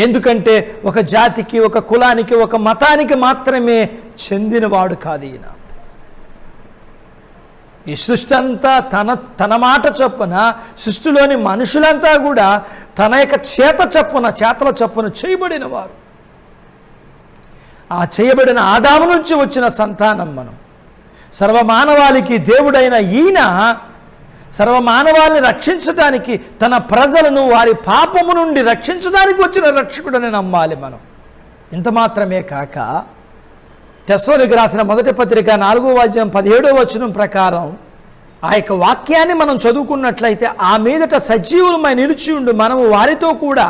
ఎందుకంటే ఒక జాతికి, ఒక కులానికి, ఒక మతానికి మాత్రమే చెందినవాడు కాదు ఈయన. ఈ సృష్టి అంతా తన మాట చొప్పున, సృష్టిలోని మనుషులంతా కూడా తన యొక్క చేతల చొప్పున చేయబడిన వారు. ఆ చేయబడిన ఆదాము నుంచి వచ్చిన సంతానం మనం. సర్వమానవాళికి దేవుడైన ఈయన సర్వమానవాళిని రక్షించడానికి, తన ప్రజలను వారి పాపము నుండి రక్షించడానికి వచ్చిన రక్షకుడని నమ్మాలి మనం. ఇంత మాత్రమే కాక తెస్సలోనికీయులకు రాసిన మొదటి పత్రిక 4వ అధ్యాయం 17వ వచనం ప్రకారం ఆ యొక్క వాక్యాన్ని మనం చదువుకున్నట్లయితే, ఆ మీదట సజీవులమై నిలిచి ఉండి మనము వారితో కూడా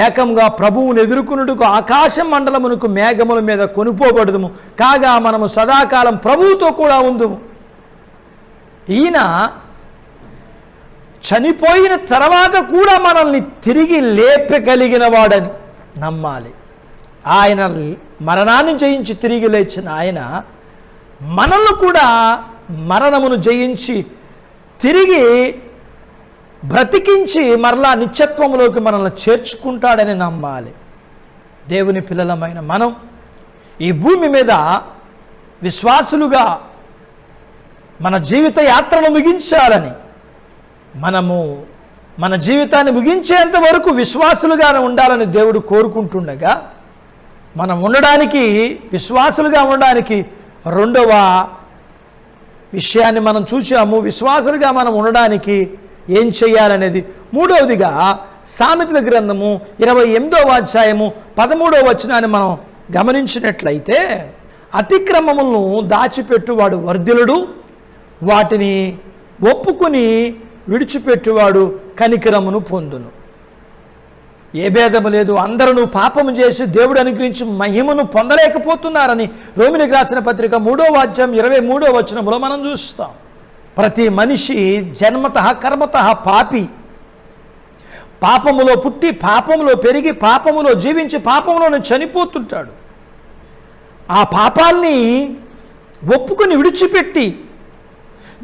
ఏకంగా ప్రభువును ఎదుర్కొనుటకు ఆకాశ మండలమునకు మేఘముల మీద కొనుపోబడదుము, కాగా మనము సదాకాలం ప్రభువుతో కూడా ఉందుము. ఈయన చనిపోయిన తర్వాత కూడా మనల్ని తిరిగి లేపగలిగిన వాడని నమ్మాలి. ఆయన మరణాన్ని జయించి తిరిగి లేచిన ఆయన మనల్ని కూడా మరణమును జయించి తిరిగి బ్రతికించి మరలా నిత్యత్వంలోకి మనల్ని చేర్చుకుంటాడని నమ్మాలి. దేవుని పిల్లలమైన మనం ఈ భూమి మీద విశ్వాసులుగా మన జీవిత యాత్రను ముగించాలని, మనము మన జీవితాన్ని ముగించేంత వరకు విశ్వాసులుగానే ఉండాలని దేవుడు కోరుకుంటుండగా, మనం ఉండడానికి, విశ్వాసులుగా ఉండడానికి రెండవ విషయాన్ని మనం చూసాము. విశ్వాసులుగా మనం ఉండడానికి ఏం చేయాలనేది మూడవదిగా సామెతల గ్రంథము 28వ అధ్యాయము 13వ వచనాన్ని మనం గమనించినట్లయితే, అతిక్రమములను దాచిపెట్టువాడు వర్ధిల్లుడు, వాటిని ఒప్పుకుని విడిచిపెట్టువాడు కనికరమును పొందును. ఏ భేదము లేదు, అందరూ పాపము చేసి దేవుడు అనుగ్రహించి మహిమను పొందలేకపోతున్నారని రోమిలికి రాసిన పత్రిక 3వ అధ్యాయం 23వ వచనంలో మనం చూస్తాం. ప్రతి మనిషి జన్మతః కర్మతః పాపి. పాపములో పుట్టి, పాపములో పెరిగి, పాపములో జీవించి, పాపములోనే చనిపోతుంటాడు. ఆ పాపాల్ని ఒప్పుకొని విడిచిపెట్టి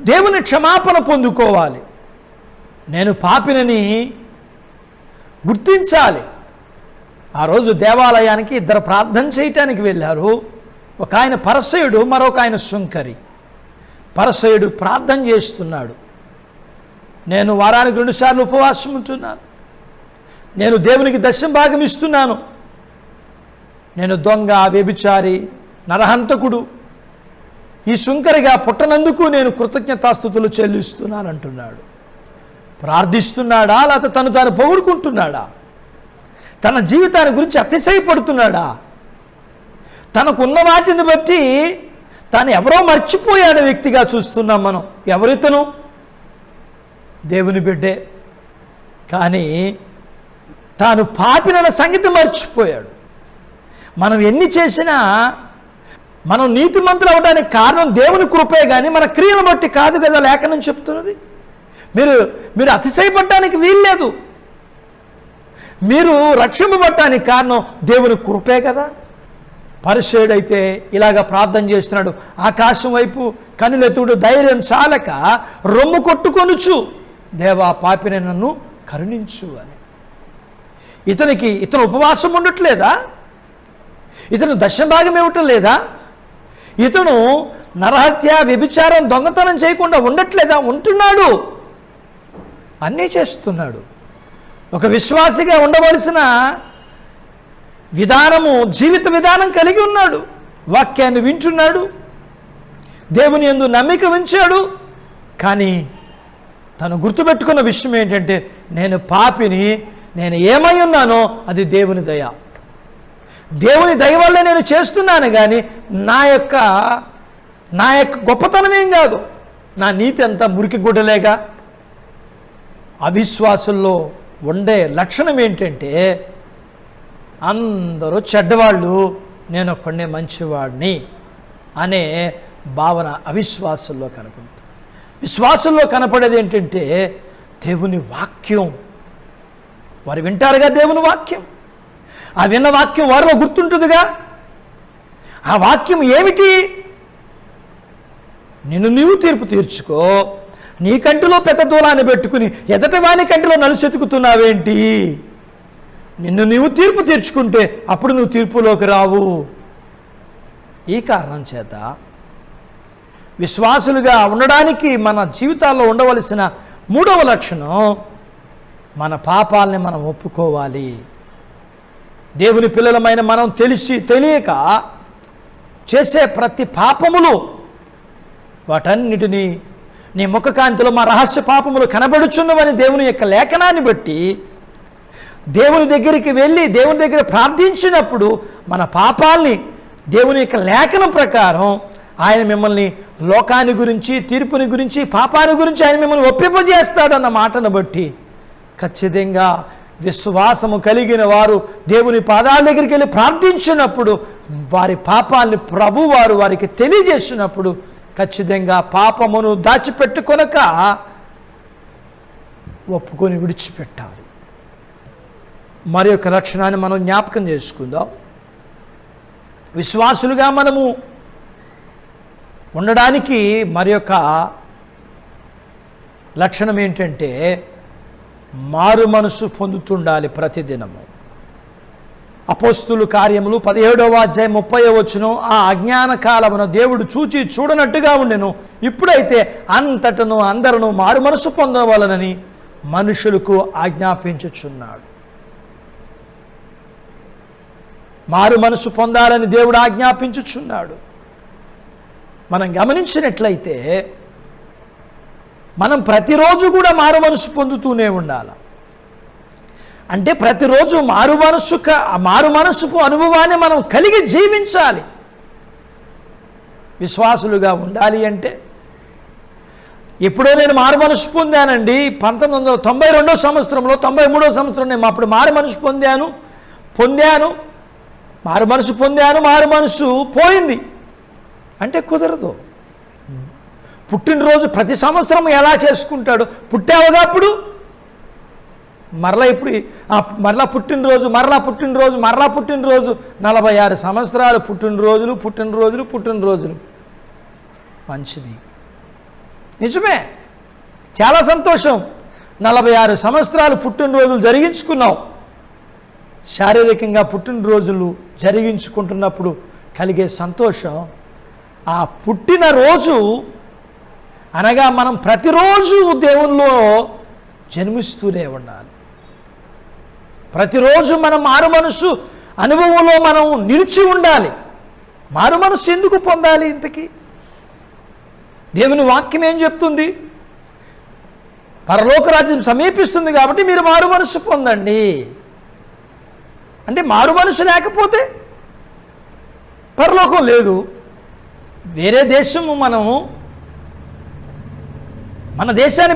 దేవుని క్షమాపణ పొందుకోవాలి. నేను పాపినని గుర్తించాలి. ఆ రోజు దేవాలయానికి 2 ప్రార్థన చేయటానికి వెళ్ళారు. ఒక ఆయన పరసయుడు, మరొక ఆయన సుంకరి. పరసయుడు ప్రార్థన చేస్తున్నాడు, నేను వారానికి 2 సార్లు ఉపవాసం ఉంటున్నాను, నేను దేవునికి దశమ భాగం ఇస్తున్నాను, నేను దొంగ, వ్యభిచారి, నరహంతకుడు, ఈ సుంకరిగా పుట్టనందుకు నేను కృతజ్ఞతాస్తుతులు చెల్లిస్తున్నాను అంటున్నాడు. ప్రార్థిస్తున్నాడా, లేకపోతే తను తాను పొగుడుకుంటున్నాడా? తన జీవితాన్ని గురించి అతిశయపడుతున్నాడా? తనకున్న వాటిని బట్టి తాను ఎవరో మర్చిపోయాడు వ్యక్తిగా చూస్తున్నాం మనం. ఎవరితను? దేవుని బిడ్డే. కానీ తాను పాపినన్న సంగతి మర్చిపోయాడు. మనం ఎన్ని చేసినా మనం నీతిమంతులు అవడానికి కారణం దేవుని కృపే కానీ మన క్రియను బట్టి కాదు కదా లేఖనం చెప్తున్నది. మీరు అతిశయపడటానికి వీల్లేదు. మీరు రక్షింపబడటానికి కారణం దేవుని కృపే కదా. పరిసయ్యుడైతే ఇలాగ ప్రార్థన చేస్తున్నాడు, ఆకాశం వైపు కనులెత్తుడు ధైర్యం చాలక రొమ్ము కొట్టుకొనుచు, దేవా పాపిని నన్ను కరుణించు అని. ఇతను ఉపవాసం ఉండట్లేదా? ఇతను దశభాగం ఇవ్వటం లేదా? ఇతను నరహత్య, వ్యభిచారం, దొంగతనం చేయకుండా ఉండట్లేదా? ఉంటున్నాడు, అన్నీ చేస్తున్నాడు. ఒక విశ్వాసిగా ఉండవలసిన విధానము, జీవిత విధానం కలిగి ఉన్నాడు. వాక్యాన్ని వింటున్నాడు, దేవుని యందు నమ్మిక ఉంచాడు. కానీ తను గుర్తుపెట్టుకున్న విషయం ఏంటంటే, నేను పాపిని, నేను ఏమై ఉన్నానో అది దేవుని దయ. దేవుని దయ వల్ల నేను చేస్తున్నాను, కానీ నా యొక్క గొప్పతనం ఏం కాదు, నా నీతి అంతా మురికి గుడ్డలేగా. అవిశ్వాసుల్లో ఉండే లక్షణం ఏంటంటే, అందరూ చెడ్డవాళ్ళు, నేను ఒక్కడే మంచివాడిని అనే భావన అవిశ్వాసుల్లో కనపడుతుంది. విశ్వాసుల్లో కనపడేది ఏంటంటే దేవుని వాక్యం. వారు వింటారుగా దేవుని వాక్యం, ఆ విన్న వాక్యం వారిలో గుర్తుంటుందిగా. ఆ వాక్యం ఏమిటి? నిన్ను నీవు తీర్పు తీర్చుకో, నీ కంటిలో పెద్ద దూలాన్ని పెట్టుకుని ఎదటి వాని కంటిలో నలుసెతుకుతున్నావేంటి? నిన్ను నీవు తీర్పు తీర్చుకుంటే అప్పుడు నువ్వు తీర్పులోకి రావు. ఈ కారణం చేత విశ్వాసులుగా ఉండడానికి మన జీవితాల్లో ఉండవలసిన మూడవ లక్షణం, మన పాపాలని మనం ఒప్పుకోవాలి. దేవుని పిల్లలమైన మనం తెలియక చేసే ప్రతి పాపములు, వాటన్నిటినీ నీ ముఖకాంతిలో మా రహస్య పాపములు కనబడుచున్నవని దేవుని యొక్క లేఖనాన్ని బట్టి దేవుని దగ్గరికి వెళ్ళి దేవుని దగ్గర ప్రార్థించినప్పుడు మన పాపాల్ని దేవుని యొక్క లేఖనం ప్రకారం ఆయన మిమ్మల్ని లోకాన్ని గురించి, తీర్పుని గురించి, పాపాన్ని గురించి ఆయన మిమ్మల్ని ఒప్పింపజేస్తాడన్న మాటను బట్టి ఖచ్చితంగా విశ్వాసము కలిగిన వారు దేవుని పాదాల దగ్గరికి వెళ్ళి ప్రార్థించినప్పుడు వారి పాపాలని ప్రభువారు వారికి తెలియజేసినప్పుడు ఖచ్చితంగా పాపమును దాచిపెట్టుకొనక ఒప్పుకొని విడిచిపెట్టాలి. మరి యొక్క లక్షణాన్ని మనం జ్ఞాపకం చేసుకుందాం. విశ్వాసులుగా మనము ఉండడానికి మరి యొక్క లక్షణం ఏంటంటే మారు మనసు పొందుతుండాలి ప్రతిదినము. అపోస్తుల కార్యములు 17వ అధ్యాయం 30వ వచనం, ఆ అజ్ఞాన కాలమున దేవుడు చూచి చూడనట్టుగా ఉండెను, ఇప్పుడైతే అంతటను అందరూ మారు మనసు పొందవలనని మనుషులకు ఆజ్ఞాపించుచున్నాడు. మారు మనసు పొందాలని దేవుడు ఆజ్ఞాపించుచున్నాడు. మనం గమనించినట్లయితే మనం ప్రతిరోజు కూడా మారు మనసు పొందుతూనే ఉండాలి. అంటే ప్రతిరోజు మారు మనసుకు అనుభవాన్ని మనం కలిగి జీవించాలి. విశ్వాసులుగా ఉండాలి అంటే, ఎప్పుడో నేను మారు మనసు పొందానండి, 1992 సంవత్సరంలో, 93వ సంవత్సరం నేను అప్పుడు మారు మనసు పొందాను, మారు మనసు పోయింది అంటే కుదరదు. పుట్టినరోజు ప్రతి సంవత్సరం ఎలా చేసుకుంటాడు? పుట్టావుగా అప్పుడు మరలా పుట్టినరోజు 46 సంవత్సరాలు పుట్టినరోజులు మంచిది, నిజమే, చాలా సంతోషం. 46 సంవత్సరాలు పుట్టినరోజులు జరిగించుకున్నావు. శారీరకంగా పుట్టినరోజులు జరిగించుకుంటున్నప్పుడు కలిగే సంతోషం, ఆ పుట్టినరోజు అనగా మనం ప్రతిరోజు దేవునిలో జన్మిస్తూనే ఉండాలి. ప్రతిరోజు మనం మారు మనసు అనుభవంలో మనం నిలిచి ఉండాలి. మారు మనసు ఎందుకు పొందాలి? ఇంతకీ దేవుని వాక్యం ఏం చెప్తుంది? పరలోక రాజ్యం సమీపిస్తుంది కాబట్టి మీరు మారు మనసు పొందండి. అంటే మారు మనసు లేకపోతే పరలోకం లేదు. వేరే దేశము మన దేశాన్ని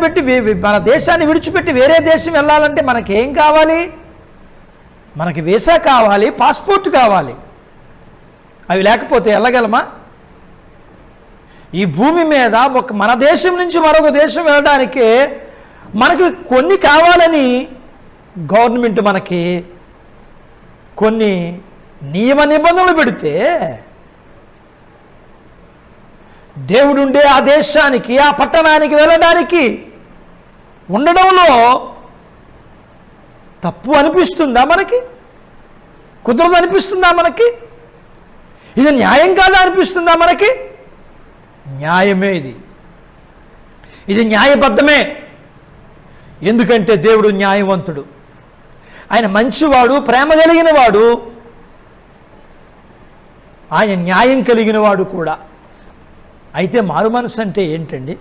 విడిచిపెట్టి వేరే దేశం వెళ్ళాలంటే మనకేం కావాలి? మనకి వీసా కావాలి, పాస్పోర్ట్ కావాలి. అవి లేకపోతే వెళ్ళగలమా? ఈ భూమి మీద మన దేశం నుంచి మరొక దేశం వెళ్ళడానికే మనకి కొన్ని కావాలని గవర్నమెంట్ మనకి కొన్ని నియమ నిబంధనలు పెడితే దేవుడుండే ఆ దేశానికి, ఆ పట్టణానికి వెళ్ళడానికి ఉండడంలో తప్పు అనిపిస్తుందా మనకి? కుదరదు అనిపిస్తుందా మనకి? ఇది న్యాయం కాదా అనిపిస్తుందా మనకి? న్యాయమే ఇది న్యాయబద్ధమే. ఎందుకంటే దేవుడు న్యాయవంతుడు, ఆయన మంచివాడు, ప్రేమ కలిగిన వాడు, ఆయన న్యాయం కలిగిన వాడు కూడా. అయితే మారు మనస్సు అంటే ఏంటండి?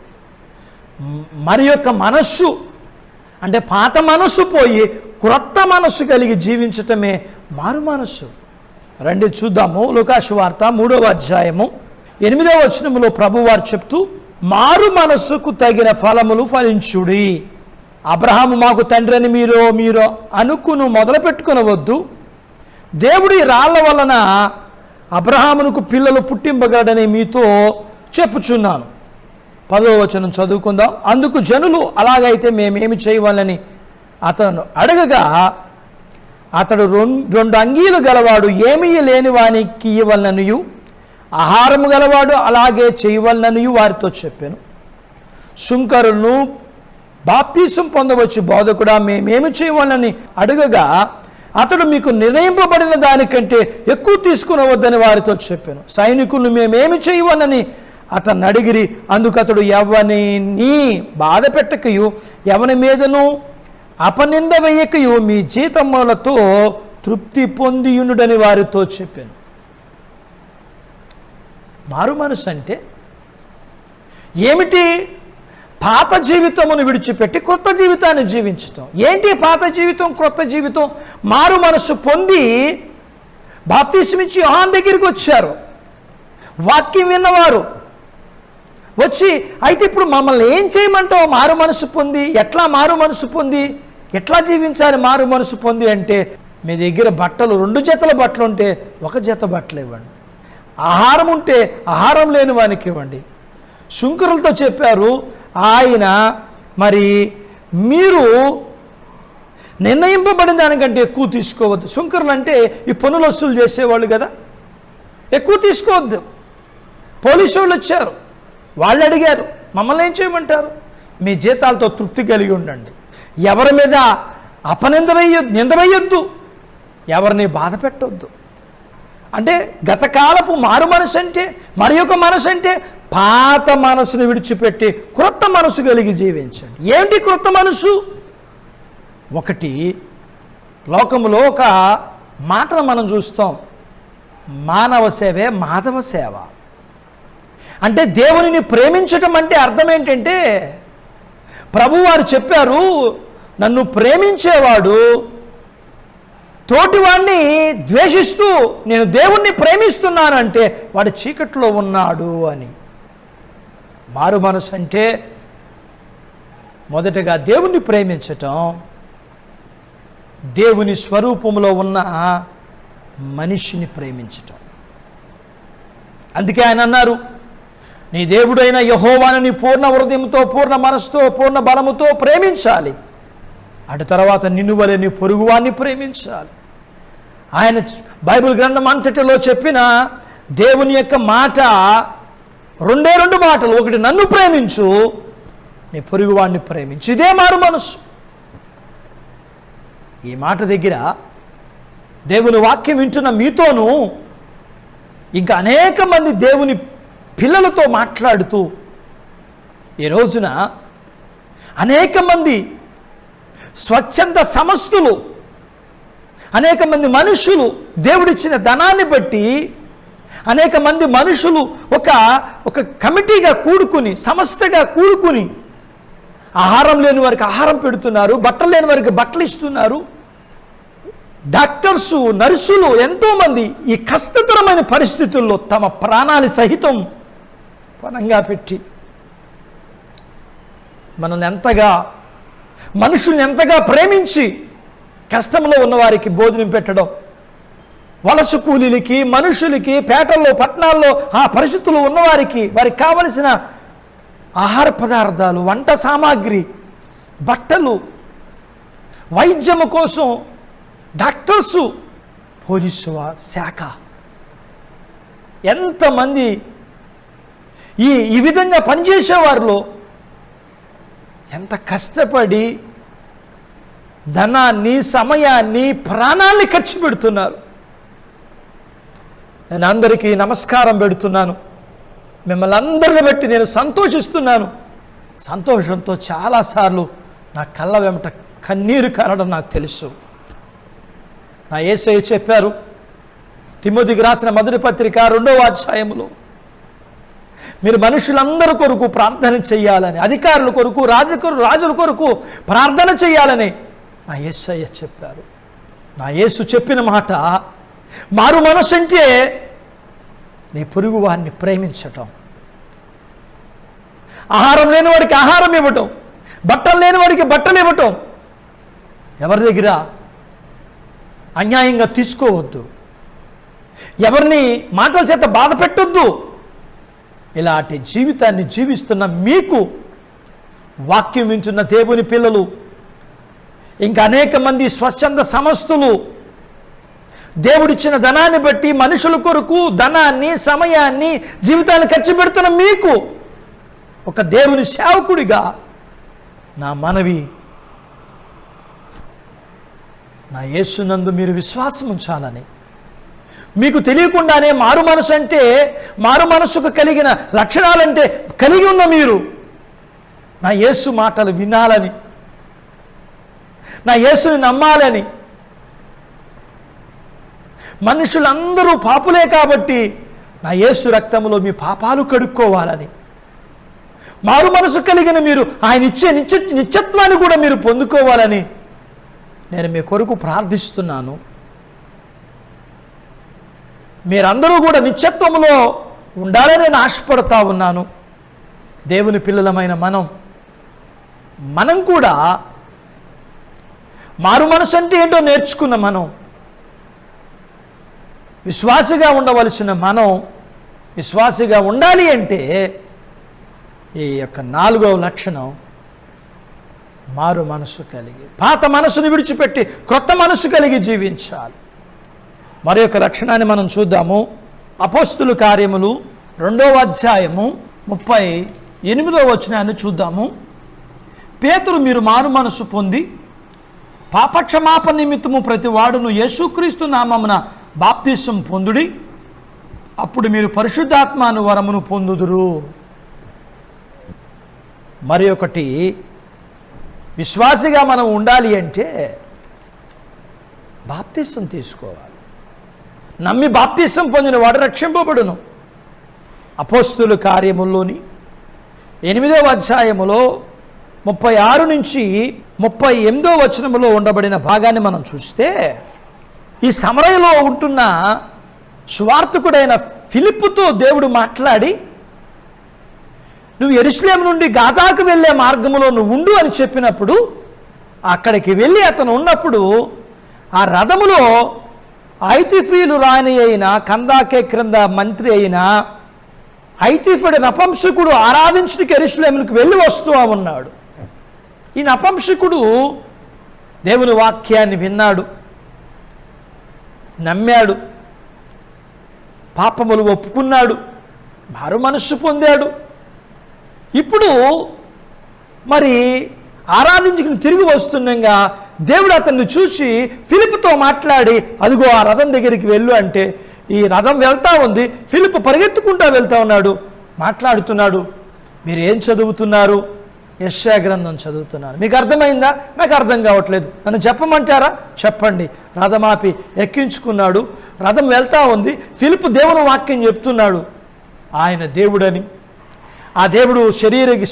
మరి యొక్క మనస్సు అంటే పాత మనస్సు పోయి క్రొత్త మనస్సు కలిగి జీవించటమే మారు మనస్సు. రండి చూద్దాము. లూకాసు వార్త 3వ అధ్యాయము 8వ వచనములో ప్రభువారు చెప్తూ, మారు మనస్సుకు తగిన ఫలములు ఫలించుడి. అబ్రహాము మాకు తండ్రి అని మీరు అనుకును మొదలు పెట్టుకునవద్దు. దేవుడి రాళ్ల వలన అబ్రహామునకు పిల్లలు పుట్టింపగలడని మీతో చెప్పుచున్నాను. 10వ వచనం చదువుకుందాం. అందుకు జనులు, అలాగైతే మేమేమి చేయవాలని అతను అడగగా, అతడు 2 అంగీలు గలవాడు ఏమీ లేని వానికి ఇవ్వలననియు, ఆహారము గలవాడు అలాగే చేయవలననియు వారితో చెప్పాను. సుంకరులను బాప్తీసం పొందవచ్చు బోధకుడా, మేమేమి చేయవాలని అడగగా, అతడు మీకు నిర్ణయింపబడిన దానికంటే ఎక్కువ తీసుకునవద్దని వారితో చెప్పాను. సైనికులను మేమేమి చేయవాలని అతన్ని అడిగిరి. అందుకు అతడు, ఎవరిని బాధ పెట్టకయు ఎవరి మీదను అపనింద వేయకయు మీ జీతములతో తృప్తి పొందియునుడని వారితో చెప్పాను. మారు మనసు అంటే ఏమిటి? పాత జీవితమును విడిచిపెట్టి కొత్త జీవితాన్ని జీవించటం. ఏంటి పాత జీవితం, క్రొత్త జీవితం? మారు మనసు పొంది బాప్తిస్మిచ్చి యోహాను దగ్గరికి వచ్చారు, వాక్యం విన్నవారు వచ్చి, అయితే ఇప్పుడు మమ్మల్ని ఏం చేయమంటావు? మారు మనసు పొంది ఎట్లా మారు మనసు పొంది ఎట్లా జీవించాలి? మారు మనసు పొంది అంటే, మీ దగ్గర బట్టలు 2 జతల బట్టలు ఉంటే 1 జత బట్టలు ఇవ్వండి, ఆహారం ఉంటే ఆహారం లేని వానికి ఇవ్వండి. సుంకరులతో చెప్పారు ఆయన, మరి మీరు నిర్ణయింపబడిన దానికంటే ఎక్కువ తీసుకోవద్దు. సుంకరులు అంటే ఈ పన్నులు వసూలు చేసేవాళ్ళు కదా, ఎక్కువ తీసుకోవద్దు. పోలీసు వాళ్ళు వచ్చారు, వాళ్ళు అడిగారు, మమ్మల్ని ఏం చేయమంటారు? మీ జీతాలతో తృప్తి కలిగి ఉండండి, ఎవరి మీద నింద వేయొద్దు, ఎవరిని బాధ పెట్టొద్దు. అంటే గతకాలపు మారు మనసు అంటే, మరి యొక్క మనసు అంటే పాత మనసును విడిచిపెట్టి క్రొత్త మనసు కలిగి జీవించండి. ఏమిటి క్రొత్త మనసు? ఒకటి, లోకములో ఒక మాటను మనం చూస్తాం, మానవ సేవే మాధవ సేవ. అంటే దేవునిని ప్రేమించటం అంటే అర్థం ఏంటంటే, ప్రభువారు చెప్పారు, నన్ను ప్రేమించేవాడు తోటివాడిని ద్వేషిస్తూ నేను దేవుణ్ణి ప్రేమిస్తున్నానంటే వాడు చీకట్లో ఉన్నాడు అని. మారు మనసు అంటే మొదటగా దేవుణ్ణి ప్రేమించటం, దేవుని స్వరూపంలో ఉన్న మనిషిని ప్రేమించటం. అందుకే ఆయన అన్నారు, నీ దేవుడైన యెహోవాను నీ పూర్ణ హృదయంతో, పూర్ణ మనసుతో, పూర్ణ బలముతో ప్రేమించాలి. అటు తర్వాత నిన్ను వలె నీ పొరుగువాన్ని ప్రేమించాలి. ఆయన బైబిల్ గ్రంథం అంతటిలో చెప్పిన దేవుని యొక్క మాట 2 మాటలు. ఒకటి, నన్ను ప్రేమించు, నీ పొరుగువాన్ని ప్రేమించు. ఇదే మారు మనసు. ఈ మాట దగ్గర దేవుని వాక్యం వింటున్న మీతోనూ ఇంకా అనేక మంది దేవుని పిల్లలతో మాట్లాడుతూ, ఈ రోజున అనేక మంది స్వచ్ఛంద సంస్థలు, అనేక మంది మనుషులు దేవుడిచ్చిన ధనాన్ని బట్టి అనేక మంది మనుషులు ఒక కమిటీగా కూడుకుని, సంస్థగా కూడుకుని ఆహారం లేని వారికి ఆహారం పెడుతున్నారు, బట్టలు లేని వారికి బట్టలు ఇస్తున్నారు. డాక్టర్సు, నర్సులు ఎంతోమంది ఈ కష్టతరమైన పరిస్థితుల్లో తమ ప్రాణాలు సహితం పణంగా పెట్టి మనుషుల్ని ఎంతగా ప్రేమించి కష్టంలో ఉన్నవారికి భోజనం పెట్టడం, వలస కూలీలకి, మనుషులకి, పేటల్లో, పట్టణాల్లో ఆ పరిస్థితుల్లో ఉన్నవారికి వారికి కావలసిన ఆహార పదార్థాలు, వంట సామాగ్రి, బట్టలు, వైద్యము కోసం డాక్టర్సు పోలీసు శాఖ ఎంతమంది ఈ విధంగా పనిచేసేవారిలో ఎంత కష్టపడి ధనాన్ని, సమయాన్ని, ప్రాణాన్ని ఖర్చు పెడుతున్నారు. నేను అందరికీ నమస్కారం పెడుతున్నాను. మిమ్మల్ని అందరిని బట్టి నేను సంతోషిస్తున్నాను. సంతోషంతో చాలాసార్లు నా కళ్ళ వెంట కన్నీరు కారడం నాకు తెలుసు. నా యేసయ్య చెప్పారు తిమోతికి రాసిన మొదటి పత్రిక 2వ అధ్యాయములో, మీరు మనుషులందరి కొరకు ప్రార్థన చేయాలని, అధికారుల కొరకు, రాజుల కొరకు ప్రార్థన చేయాలని నా యేసయ్య చెప్పారు. నా యేసు చెప్పిన మాట, మారు మనసు అంటే నీ పొరుగు వారిని ప్రేమించటం, ఆహారం లేని వాడికి ఆహారం ఇవ్వటం, బట్టలు లేని వాడికి బట్టలు ఇవ్వటం, ఎవరి దగ్గర అన్యాయంగా తీసుకోవద్దు, ఎవరిని మాటల చేత బాధ పెట్టొద్దు. ఇలాంటి జీవితాన్ని జీవిస్తున్న మీకు వాక్యం వింటున్న దేవుని పిల్లలు, ఇంకా అనేక మంది స్వచ్ఛంద సంస్థలు దేవుడిచ్చిన ధనాన్ని బట్టి మనుషుల కొరకు ధనాన్ని, సమయాన్ని, జీవితాన్ని ఖర్చు పెడుతున్న మీకు ఒక దేవుని సేవకుడిగా నా మనవి, నా యేసునందు మీరు విశ్వాసం ఉంచాలని. మీకు తెలియకుండానే మారు మనసు అంటే, మారు మనసుకు కలిగిన లక్షణాలంటే కలిగి ఉన్న మీరు నా యేసు మాటలు వినాలని, నా యేసుని నమ్మాలని, మనుషులందరూ పాపులే కాబట్టి నా యేసు రక్తంలో మీ పాపాలు కడుక్కోవాలని, మారు మనసు కలిగిన మీరు ఆయన ఇచ్చే నిత్యత్వాన్ని కూడా మీరు పొందుకోవాలని నేను మీ కొరకు ప్రార్థిస్తున్నాను. మీరందరూ కూడా నిత్యత్వంలో ఉండాలని నేను ఆశపడతా ఉన్నాను. దేవుని పిల్లలమైన మనం కూడా మారు మనసు అంటే ఏంటో నేర్చుకున్న మనం, విశ్వాసిగా ఉండవలసిన మనం విశ్వాసిగా ఉండాలి అంటే ఈ యొక్క 4వ లక్షణం మారు మనసు కలిగి, పాత మనసును విడిచిపెట్టి క్రొత్త మనసు కలిగి జీవించాలి. మరి యొక్క లక్షణాన్ని మనం చూద్దాము. అపోస్తుల కార్యములు 2వ అధ్యాయము 38వ వచనాన్ని చూద్దాము. పేతురు, మీరు మారు మనసు పొంది పాపక్షమాపణ నిమిత్తము ప్రతి వాడును యేసుక్రీస్తు నామమున బాప్తిసం పొందుడి, అప్పుడు మీరు పరిశుద్ధాత్మను వరమును పొందుదురు. మరి ఒకటి, విశ్వాసిగా మనం ఉండాలి అంటే బాప్తిసం తీసుకోవాలి. నమ్మి బాప్తిసం పొందిన వాడు రక్షింపబడును. అపోస్తుల కార్యముల్లోని 8వ అధ్యాయములో 36 నుంచి 38వ వచనములో ఉండబడిన భాగాన్ని మనం చూస్తే, ఈ సమరయలో ఉంటున్న సువార్తికుడైన ఫిలిప్పుతో దేవుడు మాట్లాడి, నువ్వు యెరూషలేము నుండి గాజాకు వెళ్ళే మార్గంలో నువ్వు ఉండు అని చెప్పినప్పుడు, అక్కడికి వెళ్ళి అతను ఉన్నప్పుడు ఆ రథములో ఐతిఫీలు రాణి అయిన, కందాకే క్రింద మంత్రి అయిన ఐతిఫీడు నపంసకుడు ఆరాధించుటకు యెరూషలేముకు వెళ్ళి వస్తూ ఉన్నాడు. ఈ నపంసకుడు దేవుని వాక్యాన్ని విన్నాడు, నమ్మాడు, పాపములు ఒప్పుకున్నాడు, మారు మనస్సు పొందాడు. ఇప్పుడు మరి ఆరాధించుకుని తిరిగి వస్తుండగా దేవుడు అతన్ని చూసి ఫిలిప్పుతో మాట్లాడి, అదిగో ఆ రథం దగ్గరికి వెళ్ళు అంటే, ఈ రథం వెళ్తా ఉంది, ఫిలిప్పు పరిగెత్తుకుంటూ వెళ్తా ఉన్నాడు, మాట్లాడుతున్నాడు. మీరు ఏం చదువుతున్నారు? యెషయా గ్రంథం చదువుతున్నారు. మీకు అర్థమైందా? నాకు అర్థం కావట్లేదు, నన్ను చెప్పమంటారా? చెప్పండి. రథమాపి ఎక్కించుకున్నాడు, రథం వెళ్తా ఉంది, ఫిలిప్పు దేవుని వాక్యం చెప్తున్నాడు, ఆయన దేవుడని, ఆ దేవుడు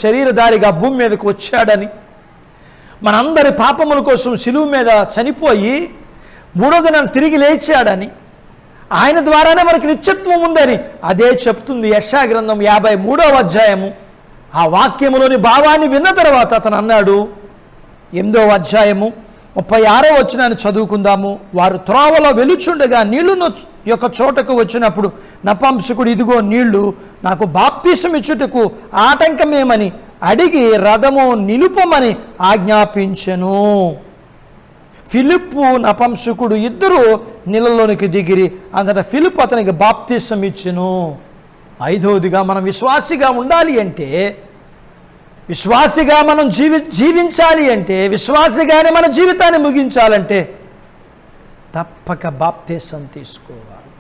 శరీరధారిగా భూమి మీదకు వచ్చాడని, మనందరి పాపముల కోసం శిలువ మీద చనిపోయి 3వ దినాన్ని తిరిగి లేచాడని, ఆయన ద్వారానే మనకి నిత్యత్వం ఉందని అదే చెప్తుంది యెషయా గ్రంథం 53వ అధ్యాయము. ఆ వాక్యములోని భావాన్ని విన్న తర్వాత అతను అన్నాడు, 8వ అధ్యాయము 36వ వచనాన్ని చదువుకుందాము. వారు త్రోవలో వెలుచుండగా నీళ్లు యొక్క చోటకు వచ్చినప్పుడు నపంసకుడు, ఇదిగో నీళ్లు, నాకు బాప్తిసం ఇచ్చుటకు ఆటంకమేమని అడిగి రథము నిలుపమని ఆజ్ఞాపించెను. ఫిలిప్పు నపంసకుడు ఇద్దరు నీళ్ళలోనికి దిగిరి. అంతటా ఫిలిప్పు అతనికి బాప్తిసం ఇచ్చెను. ఐదవదిగా మనం విశ్వాసిగా ఉండాలి అంటే, విశ్వాసిగా మనం జీవించాలి అంటే, విశ్వాసిగానే మన జీవితాన్ని ముగించాలంటే తప్పక బాప్తిసం తీసుకోవాలి.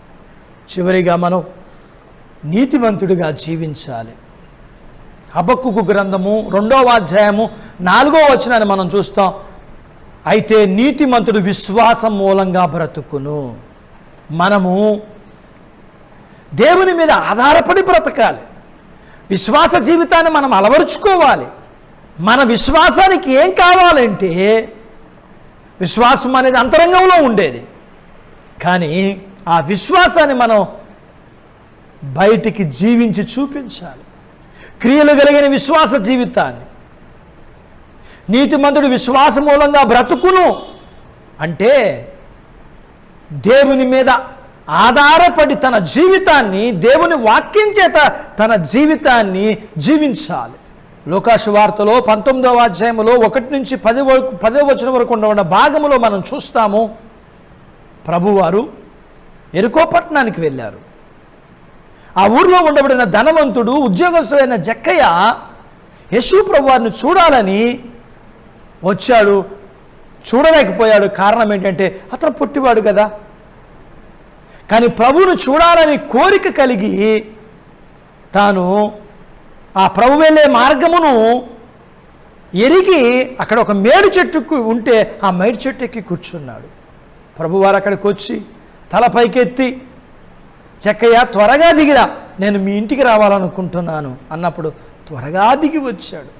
చివరిగా మనం నీతిమంతుడిగా జీవించాలి. హబక్కూకు గ్రంథము 2వ అధ్యాయము 4వ వచనాన్ని మనం చూస్తాం. అయితే నీతిమంతుడు విశ్వాసం మూలంగా బ్రతుకును. మనము దేవుని మీద ఆధారపడి బ్రతకాలి. విశ్వాస జీవితాన్ని మనం అలవరుచుకోవాలి. మన విశ్వాసానికి ఏం కావాలంటే, విశ్వాసం అనేది అంతరంగంలో ఉండేది, కానీ ఆ విశ్వాసాన్ని మనం బయటికి జీవించి చూపించాలి. క్రియలు కలిగిన విశ్వాస జీవితాన్ని. నీతిమంతుడు విశ్వాస మూలంగా బ్రతుకును అంటే దేవుని మీద ఆధారపడి తన జీవితాన్ని, దేవుని వాక్యం చేత తన జీవితాన్ని జీవించాలి. లూకాసు వార్తలో 19వ అధ్యాయంలో 1 నుంచి 10వ వచనం వరకు ఉన్న భాగములో మనం చూస్తాము. ప్రభువారు ఎరికో పట్టణానికి వెళ్ళారు. ఆ ఊరిలో ఉండబడిన ధనవంతుడు ఉద్యోగస్తుడైన జక్కయ్య యేసు ప్రభువారిని చూడాలని వచ్చాడు. చూడలేకపోయాడు. కారణం ఏంటంటే అతను పుట్టివాడు కదా. కానీ ప్రభువును చూడాలని కోరిక కలిగి తాను ఆ ప్రభు వెళ్ళే మార్గమును ఎరిగి అక్కడ ఒక మేడి చెట్టుకు ఉంటే ఆ మేడి చెట్టు ఎక్కి కూర్చున్నాడు. ప్రభువారు అక్కడికి వచ్చి తల పైకెత్తి, చెక్కయ్య త్వరగా దిగిరా, నేను మీ ఇంటికి రావాలనుకుంటున్నాను అన్నప్పుడు త్వరగా దిగి వచ్చాడు.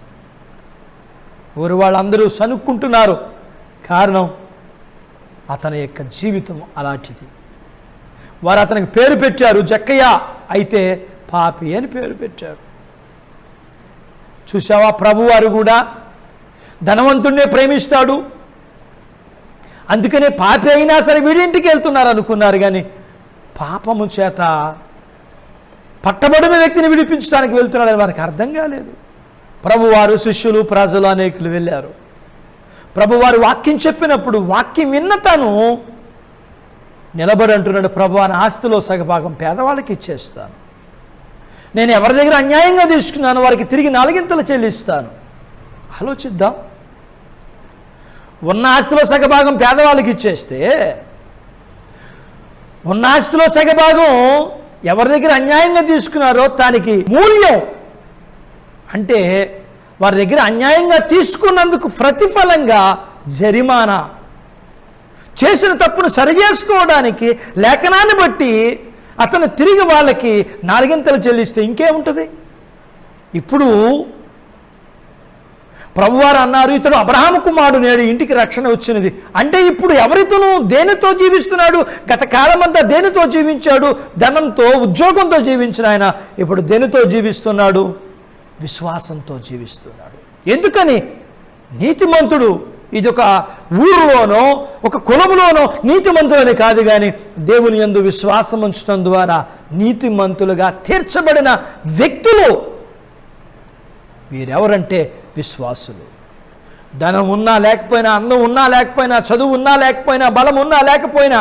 ఊరు వాళ్ళందరూ సనుక్కుంటున్నారు. కారణం అతని యొక్క జీవితం అలాంటిది. వారు అతనికి పేరు పెట్టారు జక్కయ్య, అయితే పాపి అని పేరు పెట్టారు. చూసావా, ప్రభువారు కూడా ధనవంతుడినే ప్రేమిస్తాడు. అందుకనే పాపి అయినా సరే వీడింటికి వెళ్తున్నారు అనుకున్నారు, కానీ పాపము చేత పట్టబడిన వ్యక్తిని విడిపించడానికి వెళ్తున్నాడని వారికి అర్థం కాలేదు. ప్రభువారు, శిష్యులు, ప్రజలు అనేకులు వెళ్ళారు. ప్రభువారు వాక్యం చెప్పినప్పుడు వాక్యం విన్న తను నిలబడి అంటున్నాడు, ప్రభువా నా ఆస్తిలో సగభాగం పేదవాళ్ళకి ఇచ్చేస్తాను. నేను ఎవరి దగ్గర అన్యాయంగా తీసుకున్నాను వారికి తిరిగి 4 చెల్లిస్తాను. ఆలోచిద్దాం. ఉన్న ఆస్తిలో సగభాగం పేదవాళ్ళకి ఇచ్చేస్తే, ఉన్న ఆస్తిలో సగభాగం ఎవరి దగ్గర అన్యాయంగా తీసుకున్నారో దానికి మూల్యం అంటే వారి దగ్గర అన్యాయంగా తీసుకున్నందుకు ప్రతిఫలంగా జరిమానా, చేసిన తప్పును సరిచేసుకోవడానికి లేఖనాన్ని బట్టి అతను తిరిగి వాళ్ళకి 4 చెల్లిస్తే ఇంకేముంటుంది. ఇప్పుడు ప్రభువారు అన్నారు, ఇతడు అబ్రహాము కుమారుడు, నేడు ఇంటికి రక్షణ వచ్చినది. అంటే ఇప్పుడు ఎవరితోనూ దేనితో జీవిస్తున్నాడు? గత కాలమంతా దేనితో జీవించాడు? ధనంతో, ఉద్యోగంతో జీవించిన ఆయన ఇప్పుడు దేనితో జీవిస్తున్నాడు? విశ్వాసంతో జీవిస్తున్నాడు. ఎందుకని? నీతిమంతుడు ఇది ఒక ఊరిలోనో ఒక కులములోనో నీతిమంతులని కాదు, కానీ దేవుని యందు విశ్వాసం ఉంచడం ద్వారా నీతిమంతులుగా తీర్చబడిన వ్యక్తులు వీరెవరంటే విశ్వాసులు. ధనం ఉన్నా లేకపోయినా, అందం ఉన్నా లేకపోయినా, చదువు ఉన్నా లేకపోయినా, బలం ఉన్నా లేకపోయినా,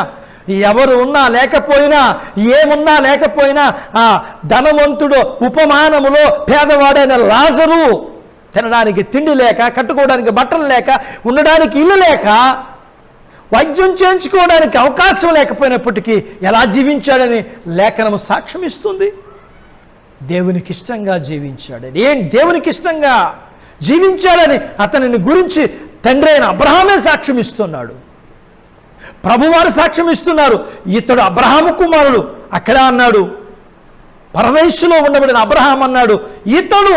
ఎవరు ఉన్నా లేకపోయినా, ఏమున్నా లేకపోయినా, ఆ ధనవంతుడు ఉపమానములో పేదవాడైన లాజరు తినడానికి తిండి లేక, కట్టుకోవడానికి బట్టలు లేక, ఉండడానికి ఇల్లు లేక, వైద్యం చేయించుకోవడానికి అవకాశం లేకపోయినప్పటికీ ఎలా జీవించాడని లేఖనము సాక్ష్యం ఇస్తుంది. దేవునికి ఇష్టంగా జీవించాడని, దేవునికి ఇష్టంగా జీవించాడని అతనిని గురించి తండ్రి అయిన అబ్రహామే సాక్ష్యం ఇస్తున్నాడు. ప్రభువారు సాక్ష్యం ఇస్తున్నారు, ఇతడు అబ్రహాము కుమారుడు. అక్కడ అన్నాడు, పరదేశంలో ఉండబడిన అబ్రహాం అన్నాడు, ఇతడు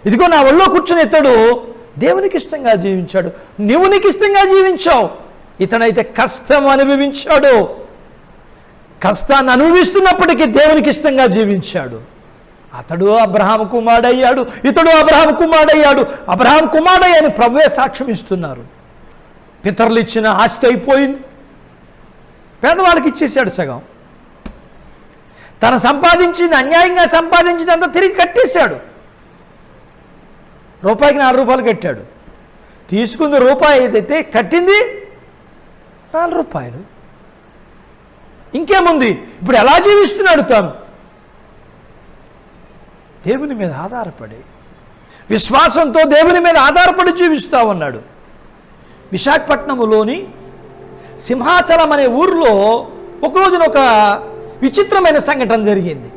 ఇదిగో నా ఒళ్ళో కూర్చుని ఇతడు దేవునికి ఇష్టంగా జీవించాడు. నువ్వు నీకు ఇష్టంగా జీవించావు. ఇతడైతే కష్టం అనుభవించాడు. కష్టాన్ని అనుభవిస్తున్నప్పటికీ దేవునికి ఇష్టంగా జీవించాడు. అతడు అబ్రహాము కుమారుడయ్యాడు, ఇతడు అబ్రహాము కుమారుడయ్యాడు. అబ్రహాము కుమారుడయ్యని ప్రభువే సాక్ష్యం ఇస్తున్నారు. పితరులు ఇచ్చిన ఆస్తి అయిపోయింది, పేదవాళ్ళకి ఇచ్చేసాడు సగం. తను సంపాదించింది, అన్యాయంగా సంపాదించిందంతా తిరిగి కట్టేశాడు. రూపాయికి 4 రూపాయలు కట్టాడు. తీసుకుంది రూపాయి, ఏదైతే కట్టింది రూపాయలు. ఇంకేముంది? ఇప్పుడు ఎలా జీవిస్తున్నాడు తాను? దేవుని మీద ఆధారపడి, విశ్వాసంతో దేవుని మీద ఆధారపడి జీవిస్తూ ఉన్నాడు. విశాఖపట్నంలోని సింహాచలం అనే ఊరిలో ఒకరోజున ఒక విచిత్రమైన సంఘటన జరిగింది.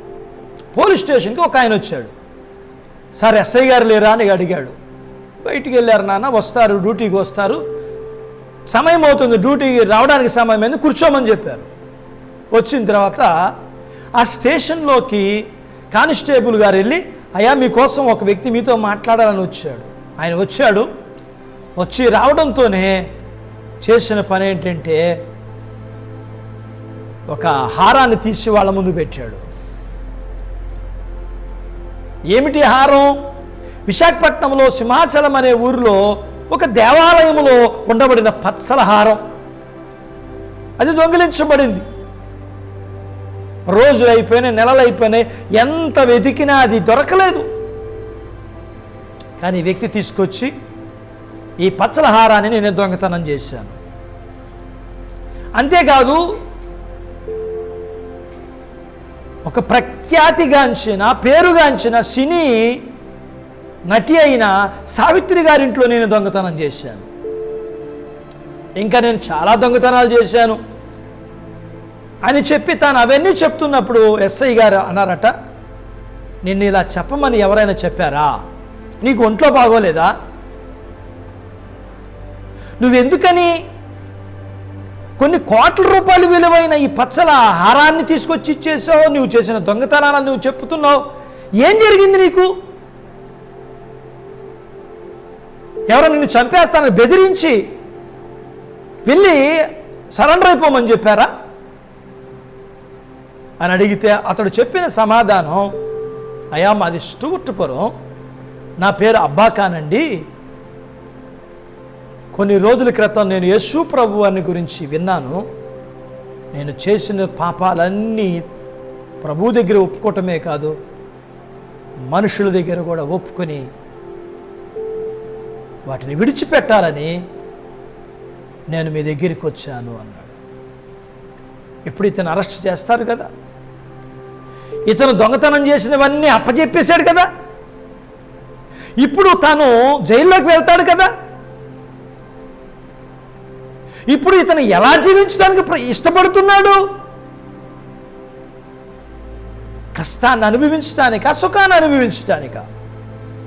పోలీస్ స్టేషన్కి ఒక ఆయన వచ్చాడు. సార్ ఎస్ఐ గారు లేరా అని అడిగాడు. బయటికి వెళ్ళారు నాన్న, వస్తారు, డ్యూటీకి వస్తారు, సమయం అవుతుంది, డ్యూటీకి రావడానికి సమయం అయింది, కూర్చోమని చెప్పారు. వచ్చిన తర్వాత ఆ స్టేషన్లోకి కానిస్టేబుల్ గారు వెళ్ళి, అయ్యా మీకోసం ఒక వ్యక్తి మీతో మాట్లాడాలని వచ్చాడు. ఆయన వచ్చాడు. వచ్చి రావడంతోనే చేసిన పని ఏంటంటే ఒక హారాన్ని తీసి వాళ్ళ ముందు పెట్టాడు. ఏమిటి హారం? విశాఖపట్నంలో సింహాచలం అనే ఊరిలో ఒక దేవాలయంలో ఉండబడిన పచ్చల హారం. అది దొంగిలించబడింది. రోజులు అయిపోయినాయి, నెలలు అయిపోయినాయి, ఎంత వెతికినా అది దొరకలేదు. కానీ వ్యక్తి తీసుకొచ్చి ఈ పచ్చల హారాన్ని నేను దొంగతనం చేశాను. అంతేకాదు, ఒక ప్రఖ్యాతిగాంచిన, పేరుగాంచిన సినీ నటి అయిన సావిత్రి గారింట్లో నేను దొంగతనం చేశాను. ఇంకా నేను చాలా దొంగతనాలు చేశాను అని చెప్పి తాను అవన్నీ చెప్తున్నప్పుడు ఎస్ఐ గారు అన్నారట, నిన్ను ఇలా చెప్పమని ఎవరైనా చెప్పారా? నీకు ఒంట్లో బాగోలేదా? నువ్వెందుకని కొన్ని కోట్ల రూపాయలు విలువైన ఈ పచ్చల హారాన్ని తీసుకొచ్చి ఇచ్చేసావు? నువ్వు చేసిన దొంగతనాలను నువ్వు చెప్తున్నావు. ఏం జరిగింది నీకు? ఎవరో నిన్ను చంపేస్తానని బెదిరించి వెళ్ళి సరెండర్ అయిపోమని చెప్పారా అని అడిగితే అతడు చెప్పిన సమాధానం, అయ్యా మాది స్టూవర్ట్పురం, నా పేరు అబ్బాఖాన్ అండి. కొన్ని రోజుల క్రితం నేను యేసు ప్రభు అని గురించి విన్నాను. నేను చేసిన పాపాలన్నీ ప్రభు దగ్గర ఒప్పుకోవటమే కాదు, మనుషుల దగ్గర కూడా ఒప్పుకొని వాటిని విడిచిపెట్టాలని నేను మీ దగ్గరికి వచ్చాను అన్నాడు. ఇప్పుడు ఇతను అరెస్ట్ చేస్తారు కదా, ఇతను దొంగతనం చేసినవన్నీ అప్పచెప్పేశాడు కదా, ఇప్పుడు తాను జైల్లోకి వెళ్తాడు కదా. ఇప్పుడు ఇతను ఎలా జీవించడానికి ఇష్టపడుతున్నాడు? కష్టాన్ని అనుభవించడానికా, సుఖాన్ని అనుభవించడానికా?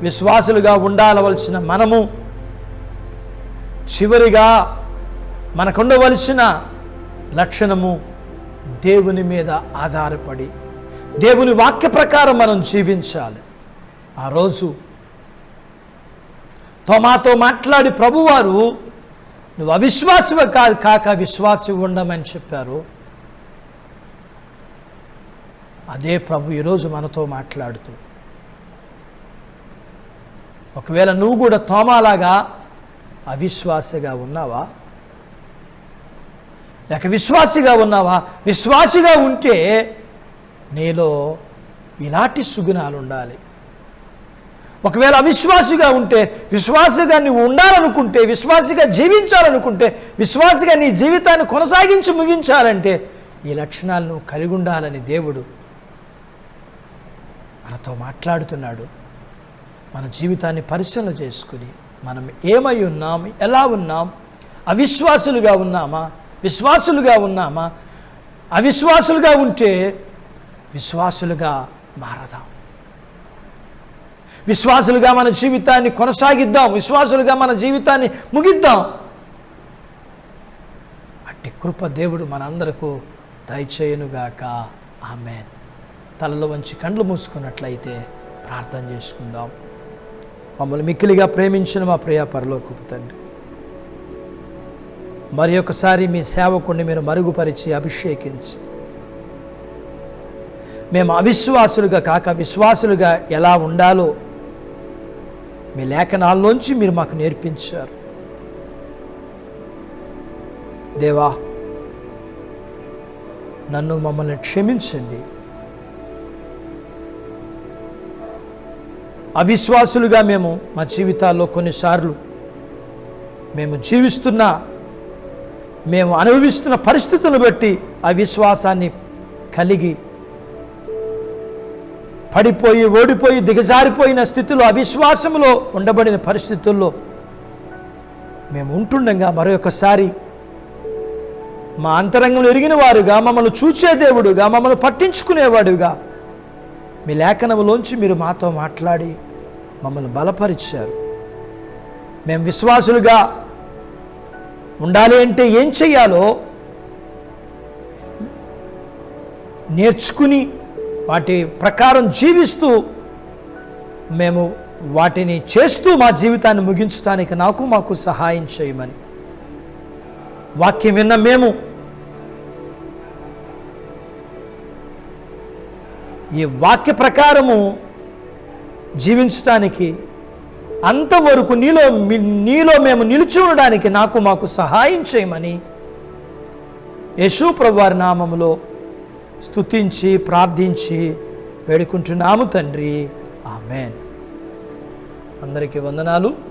విశ్వాసులుగా ఉండాలవలసిన మనము చివరిగా మనకుండవలసిన లక్షణము దేవుని మీద ఆధారపడి దేవుని వాక్య ప్రకారం మనం జీవించాలి. ఆ రోజు తోమాతో మాట్లాడి ప్రభువారు నువ్వు అవిశ్వాసివి కాక విశ్వాసి ఉండమని చెప్పారు. అదే ప్రభు ఈరోజు మనతో మాట్లాడుతూ, ఒకవేళ నువ్వు కూడా తోమాలాగా అవిశ్వాసిగా ఉన్నావా లేక విశ్వాసిగా ఉన్నావా? విశ్వాసిగా ఉంటే నీలో ఇలాంటి సుగుణాలు ఉండాలి. ఒకవేళ అవిశ్వాసిగా ఉంటే, విశ్వాసిగా నువ్వు ఉండాలనుకుంటే, విశ్వాసిగా జీవించాలనుకుంటే, విశ్వాసిగా నీ జీవితాన్ని కొనసాగించి ముగించాలంటే ఈ లక్షణాలు నువ్వు కలిగి ఉండాలని దేవుడు మనతో మాట్లాడుతున్నాడు. మన జీవితాన్ని పరిశీలన చేసుకుని మనం ఏమై ఉన్నాం, ఎలా ఉన్నాం, అవిశ్వాసులుగా ఉన్నామా, విశ్వాసులుగా ఉన్నామా? అవిశ్వాసులుగా ఉంటే విశ్వాసులుగా మారదాం. విశ్వాసులుగా మన జీవితాన్ని కొనసాగిద్దాం, విశ్వాసులుగా మన జీవితాన్ని ముగిద్దాం. అట్టి కృప దేవుడు మనందరకు దయచేయునుగాక. ఆమేన్. తలలో వంచి కండ్లు మూసుకున్నట్లయితే ప్రార్థన చేసుకుందాం. మమ్మల్ని మిక్కిలిగా ప్రేమించిన మా ప్రియ పరలోకపు తండ్రి, మరి ఒకసారి మీ సేవకుడిని మీరు మరుగుపరిచి అభిషేకించి మేము అవిశ్వాసులుగా కాక విశ్వాసులుగా ఎలా ఉండాలో మీ లేఖనాల్లోంచి మీరు మాకు నేర్పించారు. దేవా, నన్ను మమ్మల్ని క్షమించండి. అవిశ్వాసులుగా మేము మా జీవితాల్లో కొన్నిసార్లు మేము జీవిస్తున్నా మేము అనుభవిస్తున్న పరిస్థితులను బట్టి అవిశ్వాసాన్ని కలిగి పడిపోయి ఓడిపోయి దిగజారిపోయిన స్థితిలో అవిశ్వాసంలో ఉండబడిన పరిస్థితుల్లో మేము ఉంటుండగా మరొకసారి మా అంతరంగంలో ఎరిగిన వారుగా, మమ్మల్ని చూచే దేవుడుగా, మమ్మల్ని పట్టించుకునేవాడుగా మీ లేఖనంలోంచి మీరు మాతో మాట్లాడి మమ్మల్ని బలపరిచారు. మేము విశ్వాసులుగా ఉండాలి అంటే ఏం చెయ్యాలో నేర్చుకుని వాటి ప్రకారం జీవిస్తూ మేము వాటిని చేస్తూ మా జీవితాన్ని ముగించడానికి మాకు సహాయం చేయమని వాక్యం విన్న మేము ఈ వాక్య ప్రకారము జీవించడానికి అంతవరకు నీలో మేము నిలిచి ఉండడానికి మాకు సహాయం చేయమని యేసు ప్రభువారి నామములో స్తుతించి ప్రార్థించి వేడుకుంటున్నాము తండ్రి. ఆమేన్. అందరికీ వందనాలు.